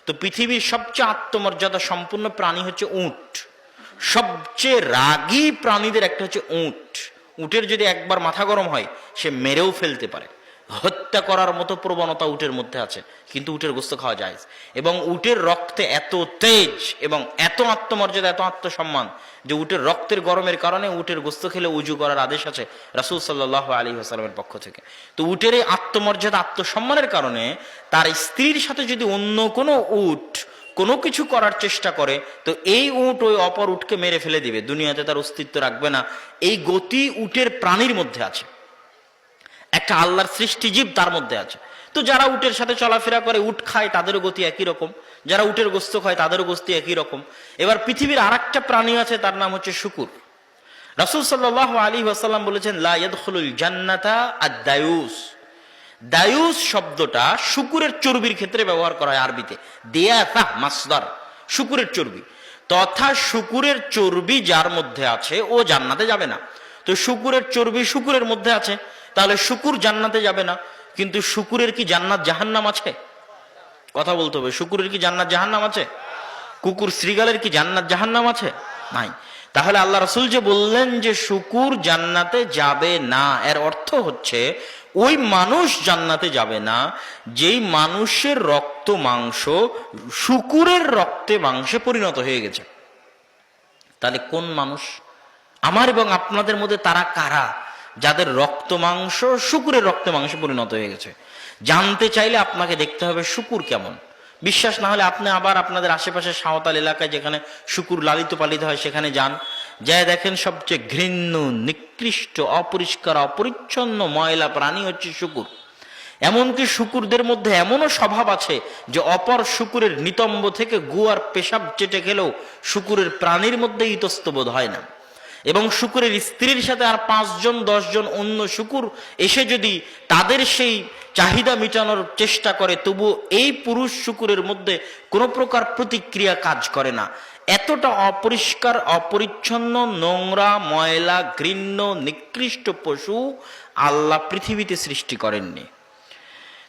তো পৃথিবীর সবচেয়ে আত্মমর্যাদা সম্পূর্ণ প্রাণী হচ্ছে উট। সবচেয়ে রাগী প্রাণীদের একটা হচ্ছে উট। উটের যদি একবার মাথা গরম হয় সে মেরেও ফেলতে পারে, হত্যা করার মতো প্রবণতা উটের মধ্যে আছে, কিন্তু উটের গোস্ত খাওয়া যায়। এবং উটের রক্তে এত তেজ এবং এত আত্মমর্যাদা, এত আত্মসম্মান যে উটের রক্তের গরমের কারণে উটের গোস্ত খেলে উজু করার আদেশ আছে রাসূল সাল্লাল্লাহু আলাইহি ওয়াসাল্লামের পক্ষ থেকে। তো উটের এই আত্মমর্যাদা, আত্মসম্মানের কারণে তার স্ত্রীর সাথে যদি অন্য কোনো উট কোনো কিছু করার চেষ্টা করে, তো এই উট ওই অপর উটকে মেরে ফেলে দিবে, দুনিয়াতে তার অস্তিত্ব রাখবে না। এই গতি উটের প্রাণীর মধ্যে আছে, একটা আল্লাহর সৃষ্টিজীব তার মধ্যে আছে। তো যারা উটের সাথে চলাফেরা করে, উট খায়, তাদেরও গতি একই রকম। যারা উটের গোস্ত খায় তাদেরও গতি একই রকম। এবার পৃথিবীর আর একটা প্রাণী আছে, তার নাম হচ্ছে শুকুর। রাসূল সাল্লাল্লাহু আলাইহি ওয়াসাল্লাম বলেছেন, লা ইয়াদখুলুল জান্নাতা আদ-দায়ুস। দায়ুস শব্দটা শুকুরের চর্বির ক্ষেত্রে ব্যবহার করা হয় আরবিতে। দিয়াসা মাসদার, শুকুরের চর্বি। তথা শুকুরের চর্বি যার মধ্যে আছে ও জান্নাতে যাবে না। তো শুকুরের চর্বি শুকুরের মধ্যে আছে, তাহলে শুকুর জান্নাতে যাবে না। কিন্তু শুকুরের কি জান্নাত জাহান্নাম আছে? কথা বলতে হবে। শুকুরের কি জান্নাত জাহান্নাম আছে? কুকুর শ্রীগালের কি জান্নাত জাহান্নাম আছে? নাই। তাহলে আল্লাহ রাসূল যে বললেন যে শুকুর জান্নাতে যাবে না, এর অর্থ হচ্ছে ওই মানুষ জান্নাতে যাবে না যেই মানুষের রক্ত মাংস শুকুরের রক্তে মাংসে পরিণত হয়ে গেছে। তাহলে কোন মানুষ? আমার এবং আপনাদের মধ্যে তারা কারা যাদের রক্ত মাংস শুকুরের রক্ত মাংসে পরিণত হয়ে গেছে? জানতে চাইলে আপনাকে দেখতে হবে শুকুর কেমন। বিশ্বাস না হলে আপনি আবার আপনাদের আশেপাশে সাঁওতাল এলাকায় যেখানে শুকুর লালিত পালিত হয় সেখানে যান, যাই দেখেন সবচেয়ে ঘৃণ্য, নিকৃষ্ট, অপরিষ্কার, অপরিচ্ছন্ন, ময়লা প্রাণী হচ্ছে শুকুর। এমনকি শুকুরদের মধ্যে এমনও স্বভাব আছে যে অপর শুকুরের নিতম্ব থেকে গু আর পেশাব চেটে খেলেও শুকুরের প্রাণীর মধ্যে ইতস্তবোধ হয় না। এবং শুকুরের স্ত্রীর সাথে আর 5 জন 10 জন অন্য শুকুর এসে যদি তাদের সেই চাহিদা মেটানোর চেষ্টা করে, তবু এই পুরুষ শুকুরের মধ্যে কোনো প্রকার প্রতিক্রিয়া কাজ করে না। এতটা অপরিষ্কার, অপরিচ্ছন্ন, নোংরা, ময়লা, ঘৃণ্য, নিকৃষ্ট পশু আল্লাহ পৃথিবীতে সৃষ্টি করেননি।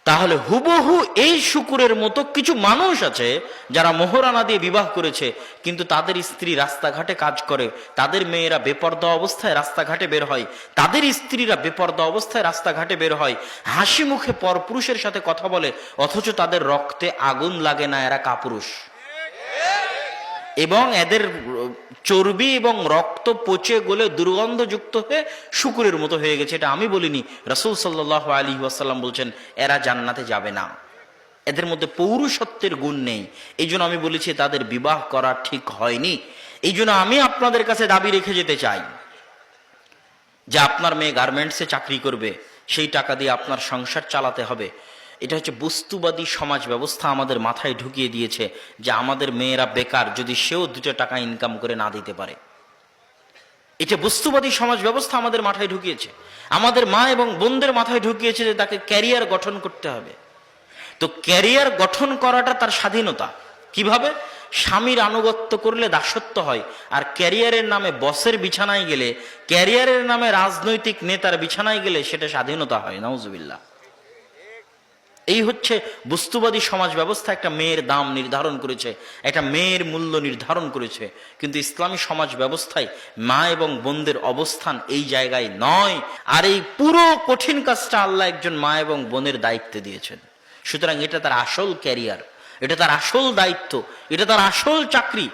তাহলে হুবহু এই শুকুরের মতো কিছু মানুষ আছে যারা মোহরানা দিয়ে বিবাহ করেছে, কিন্তু তাদের স্ত্রী রাস্তাঘাটে কাজ করে, তাদের মেয়েরা বেপর্দা অবস্থায় রাস্তাঘাটে বের হয়, তাদের স্ত্রীরা বেপর্দা অবস্থায় রাস্তাঘাটে বের হয়, হাসি মুখে পরপুরুষের সাথে কথা বলে, অথচ তাদের রক্তে আগুন লাগে না, এরা কাপুরুষ। এবং এদের চর্বি এবং রক্ত পচে গলে দুর্গন্ধযুক্ত হয়ে শুকুরের মতো হয়ে গেছে। এটা আমি বলিনি, রাসূল সাল্লাল্লাহু আলাইহি ওয়াসাল্লাম বলছেন এরা জান্নাতে যাবে না, এদের মধ্যে পৌরুষত্বের গুণ নেই। এই জন্য আমি বলেছি তাদের বিবাহ করা ঠিক হয়নি। এই জন্য আমি আপনাদের কাছে দাবি রেখে যেতে চাই যে আপনার মেয়ে গার্মেন্টসে চাকরি করবে, সেই টাকা দিয়ে আপনার সংসার চালাতে হবে। এটা হচ্ছে বস্তুবাদী সমাজ ব্যবস্থা আমাদের মাথায় ঢুকিয়ে দিয়েছে যে আমাদের মেয়েরা বেকার যদি সেও 2 টাকা ইনকাম করে না দিতে পারে। এটা বস্তুবাদী সমাজ ব্যবস্থা আমাদের মাথায় ঢুকিয়েছে, আমাদের মা এবং বোনদের মাথায় ঢুকিয়েছে যে তাকে ক্যারিয়ার গঠন করতে হবে। তো ক্যারিয়ার গঠন করাটা তার স্বাধীনতা। কিভাবে? স্বামীর আনুগত্য করলে দাসত্ব হয়, আর ক্যারিয়ারের নামে বসের বিছানায় গেলে, ক্যারিয়ারের নামে রাজনৈতিক নেতার বিছানায় গেলে সেটা স্বাধীনতা হয়। নাউজুবিল্লাহ। এই হচ্ছে বস্তুবাদী সমাজ ব্যবস্থা। একটা মেয়ের দাম নির্ধারণ করেছে, একটা মেয়ের মূল্য নির্ধারণ করেছে, কিন্তু ইসলামী সমাজ ব্যবস্থায় মা এবং বোনদের অবস্থান এই জায়গায় নয়। আর এই পুরো কঠিন কাজটা আল্লাহ একজন মা এবং বোনের দায়িত্বে দিয়েছেন। সুতরাং এটা তার আসল ক্যারিয়ার, এটা তার আসল দায়িত্ব, এটা তার আসল চাকরি।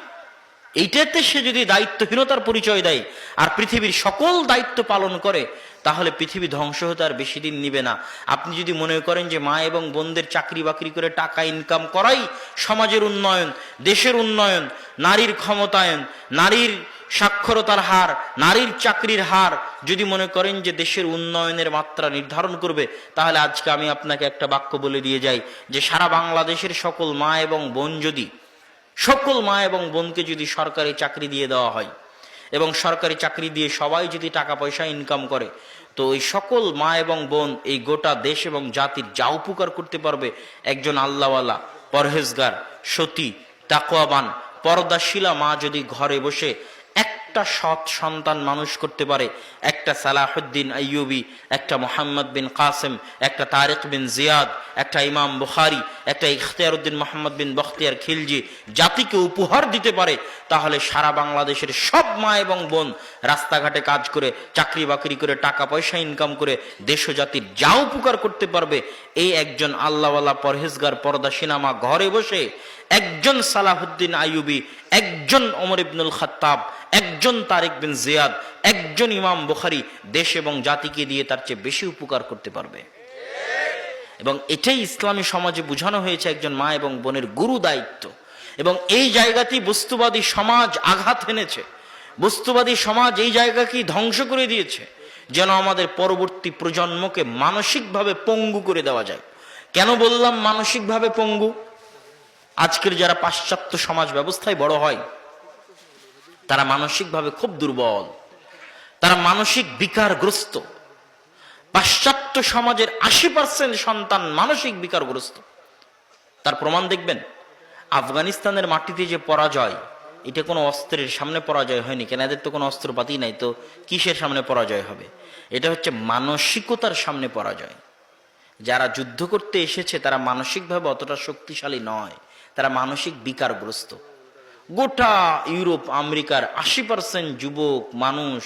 এইটাতে সে যদি দায়িত্বহীনতার পরিচয় দেয় আর পৃথিবীর সকল দায়িত্ব পালন করে, তাহলে পৃথিবী ধ্বংস হতে আর বেশি দিন নিবে না। আপনি যদি মনে করেন যে মা এবং বোনদের চাকরি বাকরি করে টাকা ইনকাম করাই সমাজের উন্নয়ন, দেশের উন্নয়ন, নারীর ক্ষমতায়ন, নারীর সাক্ষরতার হার, নারীর চাকরির হার যদি মনে করেন যে দেশের উন্নয়নের মাত্রা নির্ধারণ করবে, তাহলে আজকে আমি আপনাকে একটা বাক্য বলে দিয়ে যাই যে সারা বাংলাদেশের সকল মা এবং বোন যদি, সকল মা এবং বোনকে যদি সরকারি চাকরি দিয়ে দেওয়া হয় এবং সরকারি চাকরি দিয়ে সবাই যদি টাকা পয়সা ইনকাম করে, তো ওই সকল মা এবং বোন এই গোটা দেশ এবং জাতির যা উপকার করতে পারবে, একজন আল্লাহওয়ালা, পরহেজগার, সতী, তাকওয়াবান, পর্দাশীলা মা যদি ঘরে বসে একটা সৎ সন্তান মানুষ করতে পারে, একটা সালাহুদ্দিন আইয়ুবী, একটা মোহাম্মদ বিন কাসেম, একটা তারিক বিন জিয়াদ, একটা ইমাম বুখারী, একটা ইখতিয়ারউদ্দিন মোহাম্মদ বিন বখতিয়ার খিলজি জাতিকে উপহার দিতে পারে, তাহলে সারা বাংলাদেশের সব মা এবং বোন রাস্তাঘাটে কাজ করে, চাকরি বাকরি করে, টাকা পয়সা ইনকাম করে দেশ ও জাতির যা উপকার করতে পারবে, এই একজন আল্লাহওয়ালা পরহেজগার পর্দা সিনেমা ঘরে বসে একজন সালাহুদ্দিন আইয়ুবী, একজন ওমর ইবনুল খাত্তাব, একজন তারিক বিন জিয়াদ, একজন ইমাম বুখারী দেশ এবং জাতিকে দিয়ে তার চেয়ে বেশি উপকার করতে পারবে। এবং এটাই ইসলামী সমাজে বোঝানো হয়েছে একজন মা এবং বোনের গুরু দায়িত্ব। এবং এই জায়গাতেই বস্তুবাদী সমাজ আঘাত এনেছে, বস্তুবাদী সমাজ এই জায়গাকেই ধ্বংস করে দিয়েছে, যেন আমাদের পরবর্তী প্রজন্মকে মানসিকভাবে পঙ্গু করে দেওয়া যায়। কেন বললাম মানসিকভাবে পঙ্গু? আজকের যারা পাশ্চাত্য সমাজ ব্যবস্থায় বড় হয় তারা মানসিকভাবে খুব দুর্বল, তারা মানসিক বিকারগ্রস্ত। পাশ্চাত্য সমাজের 80% সন্তান মানসিক বিকারগ্রস্ত। তার প্রমাণ দেখবেন, আফগানিস্তানের মাটিতে যে পরাজয়, এটা কোনো অস্ত্রের সামনে পরাজয় হয়নি। কেন, এদের তো কোনো অস্ত্রপাতি নাই, তো কিসের সামনে পরাজয় হবে? এটা হচ্ছে মানসিকতার সামনে পরাজয়। যারা যুদ্ধ করতে এসেছে তারা মানসিকভাবে অতটা শক্তিশালী নয়, তারা মানসিক বিকারগ্রস্ত। গোটা ইউরোপ আমেরিকার 80% যুবক মানুষ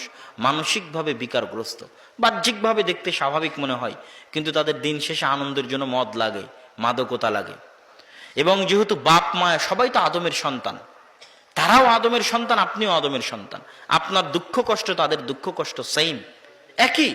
মানসিকভাবে বিকারগ্রস্ত। বাহ্যিকভাবে দেখতে স্বাভাবিক মনে হয়, কিন্তু তাদের দিন শেষে আনন্দের জন্য মদ লাগে, মাদকতা লাগে। এবং যেহেতু বাপ মা সবাই তো আদমের সন্তান, তারাও আদমের সন্তান, আপনিও আদমের সন্তান, আপনার দুঃখ কষ্ট তাদের দুঃখ কষ্ট সেম, একই।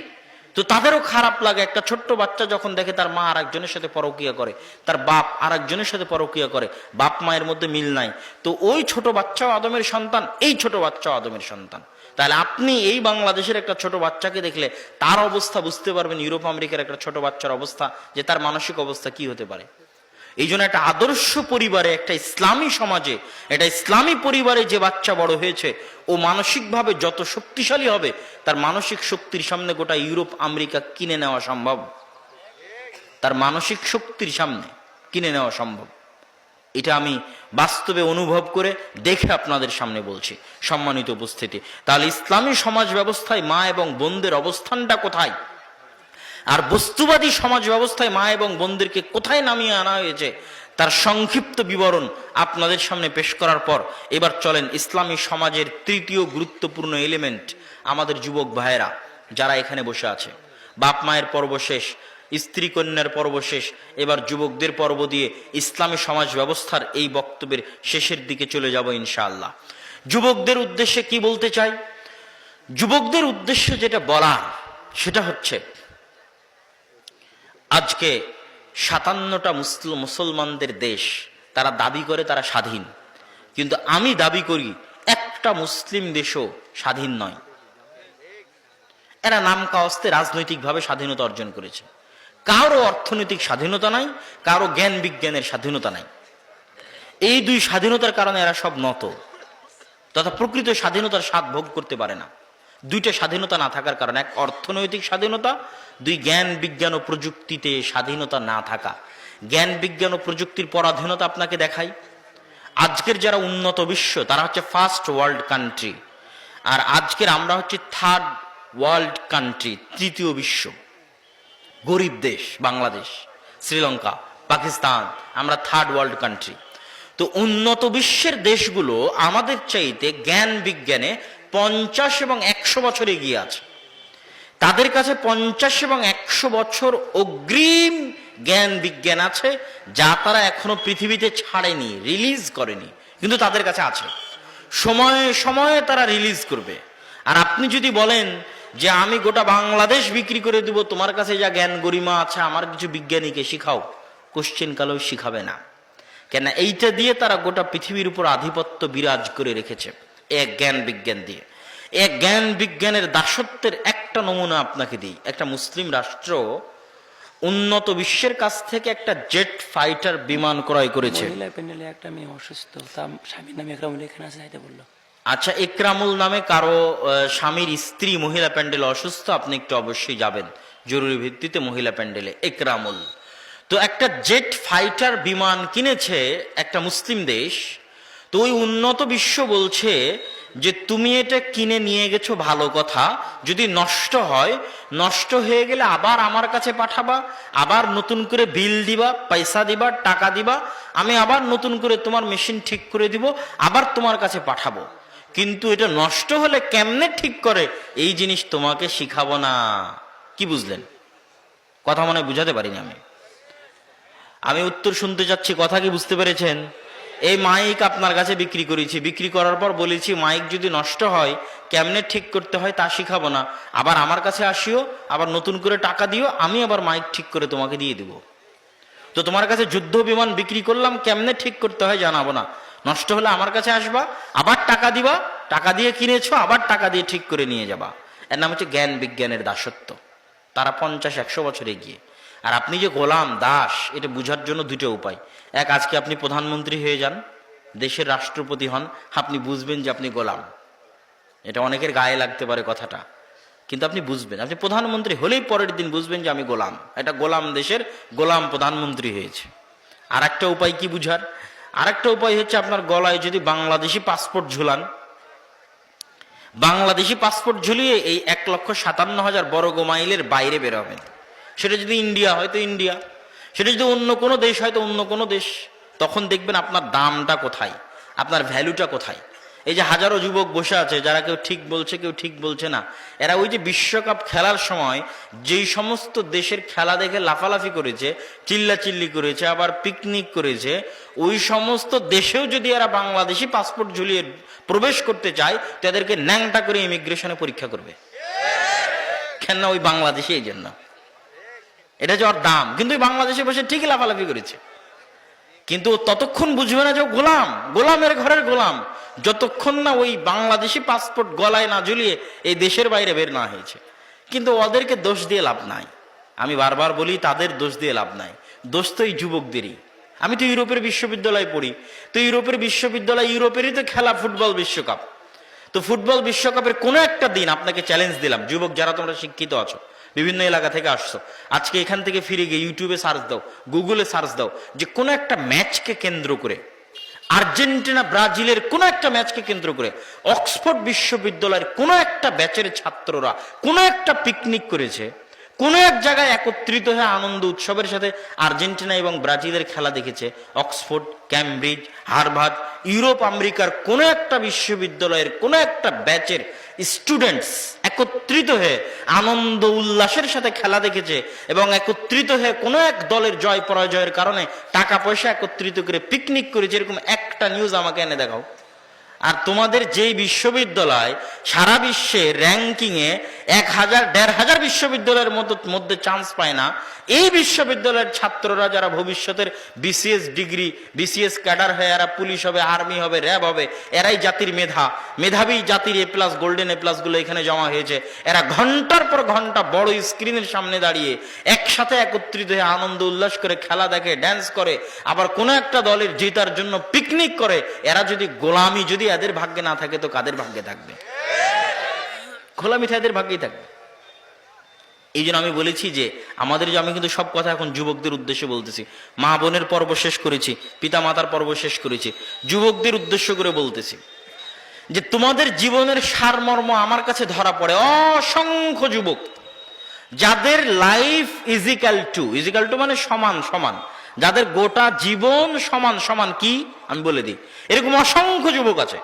তো তাদেরও খারাপ লাগে একটা ছোট্ট বাচ্চা যখন দেখে তার মা আর একজনের সাথে পরকীয়া করে, তার বাপ আর একজনের সাথে পরকীয়া করে, বাপ মায়ের মধ্যে মিল নাই। তো ওই ছোট বাচ্চাও আদমের সন্তান, এই ছোট বাচ্চাও আদমের সন্তান। তাহলে আপনি এই বাংলাদেশের একটা ছোট বাচ্চাকে দেখলে তার অবস্থা বুঝতে পারবেন ইউরোপ আমেরিকার একটা ছোট বাচ্চার অবস্থা, যে তার মানসিক অবস্থা কি হতে পারে। এই জন্য একটা আদর্শ পরিবারে, একটা ইসলামী সমাজে, একটা ইসলামী পরিবারে যে বাচ্চা বড় হয়েছে, ও মানসিকভাবে যত শক্তিশালী হবে, তার মানসিক শক্তির সামনে গোটা ইউরোপ আমেরিকা কিনে নেওয়া সম্ভব। তার মানসিক শক্তির সামনে কিনে নেওয়া সম্ভব। এটা আমি বাস্তবে অনুভব করে দেখে আপনাদের সামনে বলছি, সম্মানিত উপস্থিতি। তাহলে ইসলামী সমাজ ব্যবস্থায় মা এবং বোনদের অবস্থানটা কোথায়, আর বস্তুবাদী সমাজ ব্যবস্থায় মা এবং বোনদেরকে কোথায় নামিয়ে আনা হয়েছে, তার সংক্ষিপ্ত বিবরণ আপনাদের সামনে পেশ করার পর এবার চলেন ইসলামী সমাজের তৃতীয় গুরুত্বপূর্ণ এলিমেন্ট, আমাদের যুবক ভাইয়েরা যারা এখানে বসে আছে। বাপ মায়ের পর্ব শেষ, স্ত্রী কন্যার পর্ব শেষ, এবার যুবকদের পর্ব দিয়ে ইসলামী সমাজ ব্যবস্থার এই বক্তব্যের শেষের দিকে চলে যাব ইনশাআল্লাহ। যুবকদের উদ্দেশ্যে কি বলতে চাই? যুবকদের উদ্দেশ্যে যেটা বলার সেটা হচ্ছে, আজকে 57টা মুসলমানদের দেশ, তারা দাবি করে তারা স্বাধীন, কিন্তু আমি দাবি করি একটা মুসলিম দেশও স্বাধীন নয়। এরা নাম কাওয়াস্তে রাজনৈতিকভাবে স্বাধীনতা অর্জন করেছে। কারো অর্থনৈতিক স্বাধীনতা নাই, কারো জ্ঞান বিজ্ঞানের স্বাধীনতা নাই। এই দুই স্বাধীনতার কারণে এরা সব নত, তথা প্রকৃত স্বাধীনতার স্বাদ ভোগ করতে পারে না। দুইটা স্বাধীনতা না থাকার কারণে, এক অর্থনৈতিক স্বাধীনতা, দুই জ্ঞান বিজ্ঞান ও প্রযুক্তিতে স্বাধীনতা না থাকা। জ্ঞান বিজ্ঞান ও প্রযুক্তির পরাধীনতা আপনাকে দেখাই। আজকের যারা উন্নত বিশ্ব তারা হচ্ছে ফার্স্ট ওয়ার্ল্ড কান্ট্রি, আর আজকের আমরা হচ্ছে থার্ড ওয়ার্ল্ড কান্ট্রি, তৃতীয় বিশ্ব। গরিব দেশ বাংলাদেশ, শ্রীলঙ্কা, পাকিস্তান, আমরা থার্ড ওয়ার্ল্ড কান্ট্রি। তো উন্নত বিশ্বের দেশগুলো আমাদের চাইতে জ্ঞান বিজ্ঞানে 50 এবং 100 বছর এগিয়ে আছে। তাদের কাছে 50 এবং 100 বছর অগ্রিম জ্ঞান বিজ্ঞান আছে, যা তারা এখনো পৃথিবীতে ছাড়েনি, রিলিজ করেনি, কিন্তু তাদের কাছে আছে। সময়ে সময়ে তারা রিলিজ করবে। আর আপনি যদি বলেন যে আমি গোটা বাংলাদেশ বিক্রি করে দিব, তোমার কাছে যা জ্ঞান গরিমা আছে আমার কিছু বিজ্ঞানীকে শিখাও, কোশ্চেন কালেও শিখাবে না। কেন, এইটা দিয়ে তারা গোটা পৃথিবীর উপর আধিপত্য বিরাজ করে রেখেছে, এক জ্ঞান বিজ্ঞান দিয়ে। এক জ্ঞান বিজ্ঞানের দাসত্বের একটা নমুনা আপনাকে দিই। একটা মুসলিম রাষ্ট্র উন্নত বিশ্বের কাছ থেকে একটা জেট ফাইটার বিমান ক্রয় করেছে। একটা মেয়ে অসুস্থ, তার স্বামীর নামে একরামুল এখানে আছে, এটা বললো। আচ্ছা, ইকরামুল নামে কারো স্বামীর স্ত্রী মহিলা প্যান্ডেলে অসুস্থ, আপনি একটু অবশ্যই যাবেন জরুরি ভিত্তিতে মহিলা প্যান্ডেলে। ইকরামুল তো একটা জেট ফাইটার বিমান কিনেছে একটা মুসলিম দেশ। তো ওই উন্নত বিশ্ব বলছে যে তুমি এটা কিনে নিয়ে গেছো ভালো কথা, যদি নষ্ট হয়, নষ্ট হয়ে গেলে আবার আমার কাছে পাঠাবা, আবার নতুন করে বিল দিবা, পয়সা দিবা, টাকা দিবা, আমি আবার নতুন করে তোমার মেশিন ঠিক করে দিব, আবার তোমার কাছে পাঠাবো। কিন্তু এটা নষ্ট হলে কেমনে ঠিক করে এই জিনিস তোমাকে শিখাবো না। কি বুঝলেন? কথা মনে হয় বুঝাতে পারিনি আমি উত্তর শুনতে যাচ্ছি, কথা কি বুঝতে পেরেছেন? এই মাইক আপনার কাছে বিক্রি করেছি, বিক্রি করার পর বলেছি মাইক যদি নষ্ট হয় কেমনে ঠিক করতে হয় তা শিখাবো না, আবার আমার কাছে আসিও, আবার নতুন করে টাকা দিও, আমি আবার মাইক ঠিক করে তোমাকে দিয়ে দিব। তো তোমার কাছে যুদ্ধ বিমান বিক্রি করলাম, কেমনে ঠিক করতে হয় জানাবো না, নষ্ট হলে আমার কাছে আসবা, আবার টাকা দিবা, টাকা দিয়ে কিনেছো, আবার টাকা দিয়ে ঠিক করে নিয়ে যাবা। এর নাম হচ্ছে জ্ঞান বিজ্ঞানের দাসত্ব। তারা 50-100 বছর এগিয়ে। আর আপনি যে গোলাম দাস, এটা বুঝার জন্য দুটো উপায়। এক, আজকে আপনি প্রধানমন্ত্রী হয়ে যান, দেশের রাষ্ট্রপতি হন, আপনি বুঝবেন যে আপনি গোলাম। এটা অনেকের গায়ে লাগতে পারে কথাটা, কিন্তু আপনি বুঝবেন, আপনি প্রধানমন্ত্রী হলেই পরের দিন বুঝবেন যে আমি গোলাম, এটা গোলাম দেশের গোলাম প্রধানমন্ত্রী হয়েছে। আর একটা উপায় কি বুঝার, আর একটা উপায় হচ্ছে আপনার গলায় যদি বাংলাদেশি পাসপোর্ট ঝুলান, বাংলাদেশি পাসপোর্ট ঝুলিয়ে এই 1,57,000 বর্গ মাইলের বাইরে বের হবেন। সেটা যদি ইন্ডিয়া হয় তো ইন্ডিয়া, সেটা যদি অন্য কোনো দেশ হয় তো অন্য কোনো দেশ। তখন দেখবেন আপনার দামটা কোথায়, আপনার ভ্যালুটা কোথায়। এই যে হাজারো যুবক বসে আছে, যারা কেউ ঠিক বলছে কেউ ঠিক বলছে না, এরা ওই যে বিশ্বকাপ খেলার সময় যেই সমস্ত দেশের খেলা দেখে লাফালাফি করেছে, চিল্লাচিল্লি করেছে, আবার পিকনিক করেছে, ওই সমস্ত দেশেও যদি এরা বাংলাদেশি পাসপোর্ট ঝুলিয়ে প্রবেশ করতে চায়, তাদেরকে ন্যাংটা করে ইমিগ্রেশনে পরীক্ষা করবে। কেন না? ওই বাংলাদেশি এই জন্য, এটা যে ওর দাম। কিন্তু ওই বাংলাদেশে বসে ঠিকই লাফালাফি করেছে, কিন্তু ততক্ষণ বুঝবে না যে গোলাম, গোলামের ঘরের গোলাম, যতক্ষণ না ওই বাংলাদেশি পাসপোর্ট গলায় না ঝুলিয়ে এই দেশের বাইরে বের না হয়েছে। কিন্তু ওদেরকে দোষ দিয়ে লাভ নাই, আমি বারবার বলি তাদের দোষ দিয়ে লাভ নাই, দোষ তো এই যুবকদেরই। আমি তো ইউরোপের বিশ্ববিদ্যালয়ে পড়ি, তো ইউরোপের বিশ্ববিদ্যালয়, ইউরোপেরই তো খেলা ফুটবল বিশ্বকাপ। তো ফুটবল বিশ্বকাপের কোনো একটা দিন আপনাকে চ্যালেঞ্জ দিলাম, যুবক যারা তোমরা শিক্ষিত আছো, বিভিন্ন এলাকা থেকে আসছো, আজকে এখান থেকে ফিরে গিয়ে ইউটিউবে সার্চ দাও, গুগলে সার্চ দাও, যে কোনো একটা ম্যাচকে কেন্দ্র করে, আর্জেন্টিনা ব্রাজিলের কোনো একটা ম্যাচকে কেন্দ্র করে অক্সফোর্ড বিশ্ববিদ্যালয়ের কোনো একটা ব্যাচের ছাত্ররা কোনো একটা পিকনিক করেছে, কোনো এক জায়গায় একত্রিত হয়ে আনন্দ উৎসবের সাথে আর্জেন্টিনা এবং ব্রাজিলের খেলা দেখেছে। অক্সফোর্ড, ক্যামব্রিজ, হার্ভার্ড, ইউরোপ আমেরিকার কোনো একটা বিশ্ববিদ্যালয়ের কোনো একটা ব্যাচের স্টুডেন্টস একত্রিত হয়ে আনন্দ উল্লাসের সাথে খেলা দেখেছে, এবং একত্রিত হয়ে কোনো এক দলের জয় পরাজয়ের কারণে টাকা পয়সা একত্রিত করে পিকনিক করেছে। এরকম একটা নিউজ আমাকে এনে দেখাও। আর তোমাদের যেই বিশ্ববিদ্যালয় সারা বিশ্বে র্যাঙ্কিংয়ে 1,000-1,500 বিশ্ববিদ্যালয়ের মধ্যে চান্স পায় না, এই বিশ্ববিদ্যালয়ের ছাত্ররা যারা ভবিষ্যতের বিসিএস ডিগ্রি, বিসিএস ক্যাডার হয়ে এরা পুলিশ হবে, আর্মি হবে, র্যাব হবে, এরাই জাতির মেধাবী জাতির এ প্লাস, গোল্ডেন এ প্লাস গুলো এখানে জমা হয়েছে। এরা ঘন্টার পর ঘন্টা বড় স্ক্রিনের সামনে দাঁড়িয়ে একসাথে একত্রিত হয়ে আনন্দ উল্লাস করে খেলা দেখে, ড্যান্স করে, আবার কোনো একটা দলের জেতার জন্য পিকনিক করে। এরা যদি গোলামি যদি এদের ভাগ্যে না থাকে তো কাদের ভাগ্যে থাকবে? গোলামি এদের ভাগ্যেই থাকবে। এই জন্য আমি বলেছি যে আমাদের, যে আমি কিন্তু সব কথা এখন যুবকদের উদ্দেশ্যে বলতেছি, মা বোনের পর্ব শেষ করেছি, পিতা মাতার পর্ব শেষ করেছি, যুবকদের উদ্দেশ্য করে বলতেছি যে তোমাদের জীবনের সারমর্ম আমার কাছে ধরা পড়ে। অসংখ্য যুবক যাদের লাইফ ইজিক্যাল টু মানে সমান সমান, যাদের গোটা জীবন সমান সমান, কি আমি বলে দিই, এরকম অসংখ্য যুবক আছে।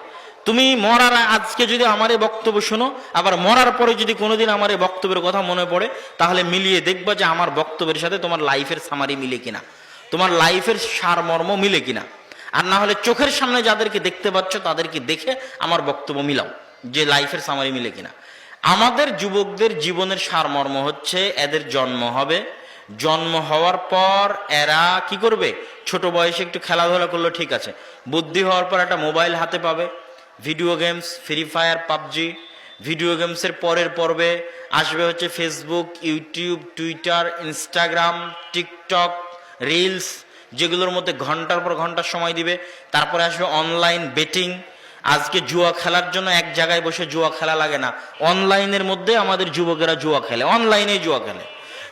তুমি মরার আজকে যদি আমার এই বক্তব্য শোনো, আবার মরার পরে যদি কোনোদিন আমার এই বক্তব্যের কথা মনে পড়ে, তাহলে মিলিয়ে দেখবা যে আমার বক্তব্যের সাথে তোমার লাইফের সামারি মিলে কিনা, তোমার লাইফের সারমর্ম মিলে কিনা। আর না হলে চোখের সামনে যাদেরকে দেখতে পাচ্ছ তাদেরকে দেখে আমার বক্তব্য মিলাও যে লাইফের সামারি মিলে কিনা। আমাদের যুবকদের জীবনের সারমর্ম হচ্ছে, এদের জন্ম হবে, জন্ম হওয়ার পর এরা কি করবে, ছোট বয়সে একটু খেলাধুলা করলো ঠিক আছে, বুদ্ধি হওয়ার পর একটা মোবাইল হাতে পাবে, video games, free fire, PUBG. Video গেমসের পরের পর্বে আসবে হচ্ছে Facebook, YouTube, Twitter, Instagram, TikTok, reels, যেগুলোর মধ্যে ঘন্টার পর ঘন্টা সময় দিবে। তারপরে আসবে অনলাইন বেটিং। আজকে জুয়া খেলার জন্য এক জায়গায় বসে জুয়া খেলা লাগে না, অনলাইনের মধ্যে আমাদের যুবকেরা জুয়া খেলে, অনলাইনে জুয়া খেলে।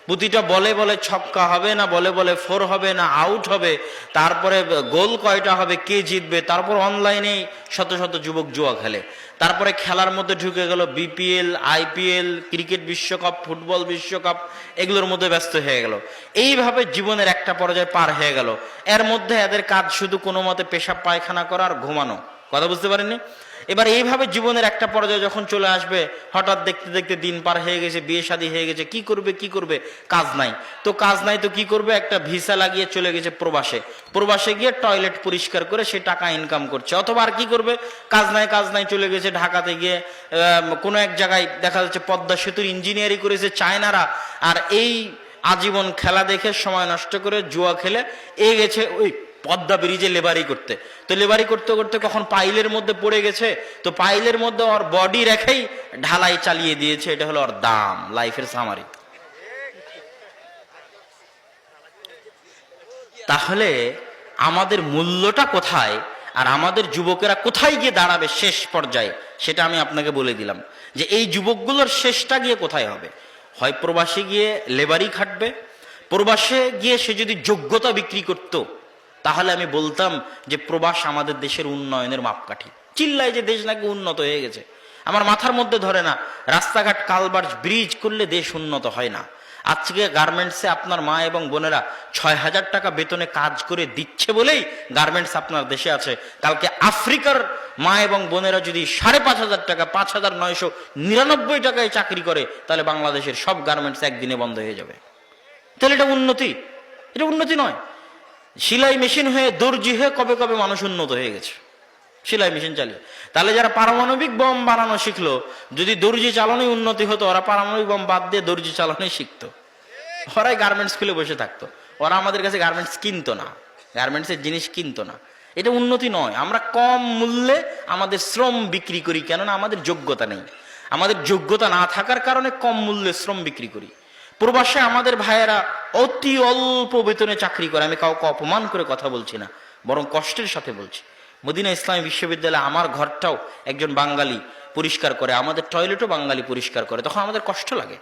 প্রতিটা বলে বলে ছক্কা হবে না, বলে বলে ফোর হবে না আউট হবে, তারপরে গোল কয়টা হবে, কে জিতবে, তারপর অনলাইনে শত শত যুবক জুয়া খেলে, তারপরে খেলার মধ্যে ঢুকে গেল বিপিএল, আইপিএল, ক্রিকেট বিশ্বকাপ, ফুটবল বিশ্বকাপ, এগুলোর মধ্যে ব্যস্ত হয়ে গেল। এইভাবে জীবনের একটা পর্যায়ে পার হয়ে গেল। এর মধ্যে এদের কাজ শুধু কোনো মতে পেশাব পায়খানা করা আর ঘুমানো। কথা বুঝতে পারেননি? এবার এইভাবে জীবনের একটা পর্যায়ে যখন চলে আসবে, হঠাৎ দেখতে দেখতে দিন পার হয়ে গেছে, বিয়ে শাদী হয়ে গেছে, কি করবে কি করবে, কাজ নাই তো কাজ নাই তো কি করবে, একটা ভিসা লাগিয়ে চলে গেছে প্রবাসে, প্রবাসে গিয়ে টয়লেট পরিষ্কার করে সে টাকা ইনকাম করছে। অথবা আর কি করবে, কাজ নাই চলে গেছে ঢাকাতে গিয়ে কোনো এক জায়গায় দেখা যাচ্ছে পদ্মা সেতুর ইঞ্জিনিয়ারিং করেছে চায়নারা, আর এই আজীবন খেলা দেখে সময় নষ্ট করে জুয়া খেলে গেছে ওই পদ্মা ব্রিজে লেবারি করতে। তো লেবারি করতে করতে কখন পাইলের মধ্যে পড়ে গেছে, তো পাইলের মধ্যে ওর বডি রেখেই ঢালাই চালিয়ে দিয়েছে। এটা হলো ওর দাম, লাইফের সামারি। তাহলে আমাদের মূল্যটা কোথায় আর আমাদের যুবকেরা কোথায় গিয়ে দাঁড়াবে শেষ পর্যায়ে, সেটা আমি আপনাকে বলে দিলাম যে এই যুবকগুলোর শেষটা গিয়ে কোথায় হবে। হয় প্রবাসে গিয়ে লেবারি খাটবে, প্রবাসে গিয়ে সে যদি যোগ্যতা বিক্রি করত, তাহলে আমি বলতাম যে প্রবাস আমাদের দেশের উন্নয়নের মাপকাঠি। চিল্লায় যে দেশ নাকি উন্নত হয়ে গেছে, আমার মাথার মধ্যে ধরে না। রাস্তাঘাট কালভার্ট ব্রিজ করলে দেশ উন্নত হয় না। আজকে গার্মেন্টসে আপনার মা এবং বোনেরা ৬,০০০ টাকা বেতনে কাজ করে দিচ্ছে বলেই গার্মেন্টস আপনার দেশে আছে। কালকে আফ্রিকার মা এবং বোনেরা যদি ৫,৫০০ টাকা, ৫,৯৯৯ টাকায় চাকরি করে, তাহলে বাংলাদেশের সব গার্মেন্টস একদিনে বন্ধ হয়ে যাবে। তাহলে এটা উন্নতি? এটা উন্নতি নয়। সেলাই মেশিন হয়ে দর্জি হয়ে কবে কবে মানুষ উন্নত হয়ে গেছে সেলাই মেশিন চালিয়ে। তাহলে যারা পারমাণবিক বম বানানো শিখলো, যদি দর্জি চালানোই উন্নতি হতো, ওরা পারমাণবিক বম বাদ দিয়ে দর্জি চালানোই শিখতো, ওরাই গার্মেন্টস খুলে বসে থাকতো। ওরা আমাদের কাছে গার্মেন্টস কিনতো না, গার্মেন্টসের জিনিস কিনতো না। এটা উন্নতি নয়। আমরা কম মূল্যে আমাদের শ্রম বিক্রি করি, কেননা আমাদের যোগ্যতা নেই। আমাদের যোগ্যতা না থাকার কারণে কম মূল্যে শ্রম বিক্রি করি। প্রবাসে আমাদের ভাইয়েরা অতি অল্প বেতনে চাকরি করে। আমি কাউকে অপমান করে কথা বলছি না, বরং কষ্টের সাথে বলছি। মদিনা ইসলামী বিশ্ববিদ্যালয়ে আমার ঘরটাও একজন বাঙালি পরিষ্কার করে, আমাদের টয়লেটও বাঙালি পরিষ্কার করে। তখন আমাদের কষ্ট লাগে।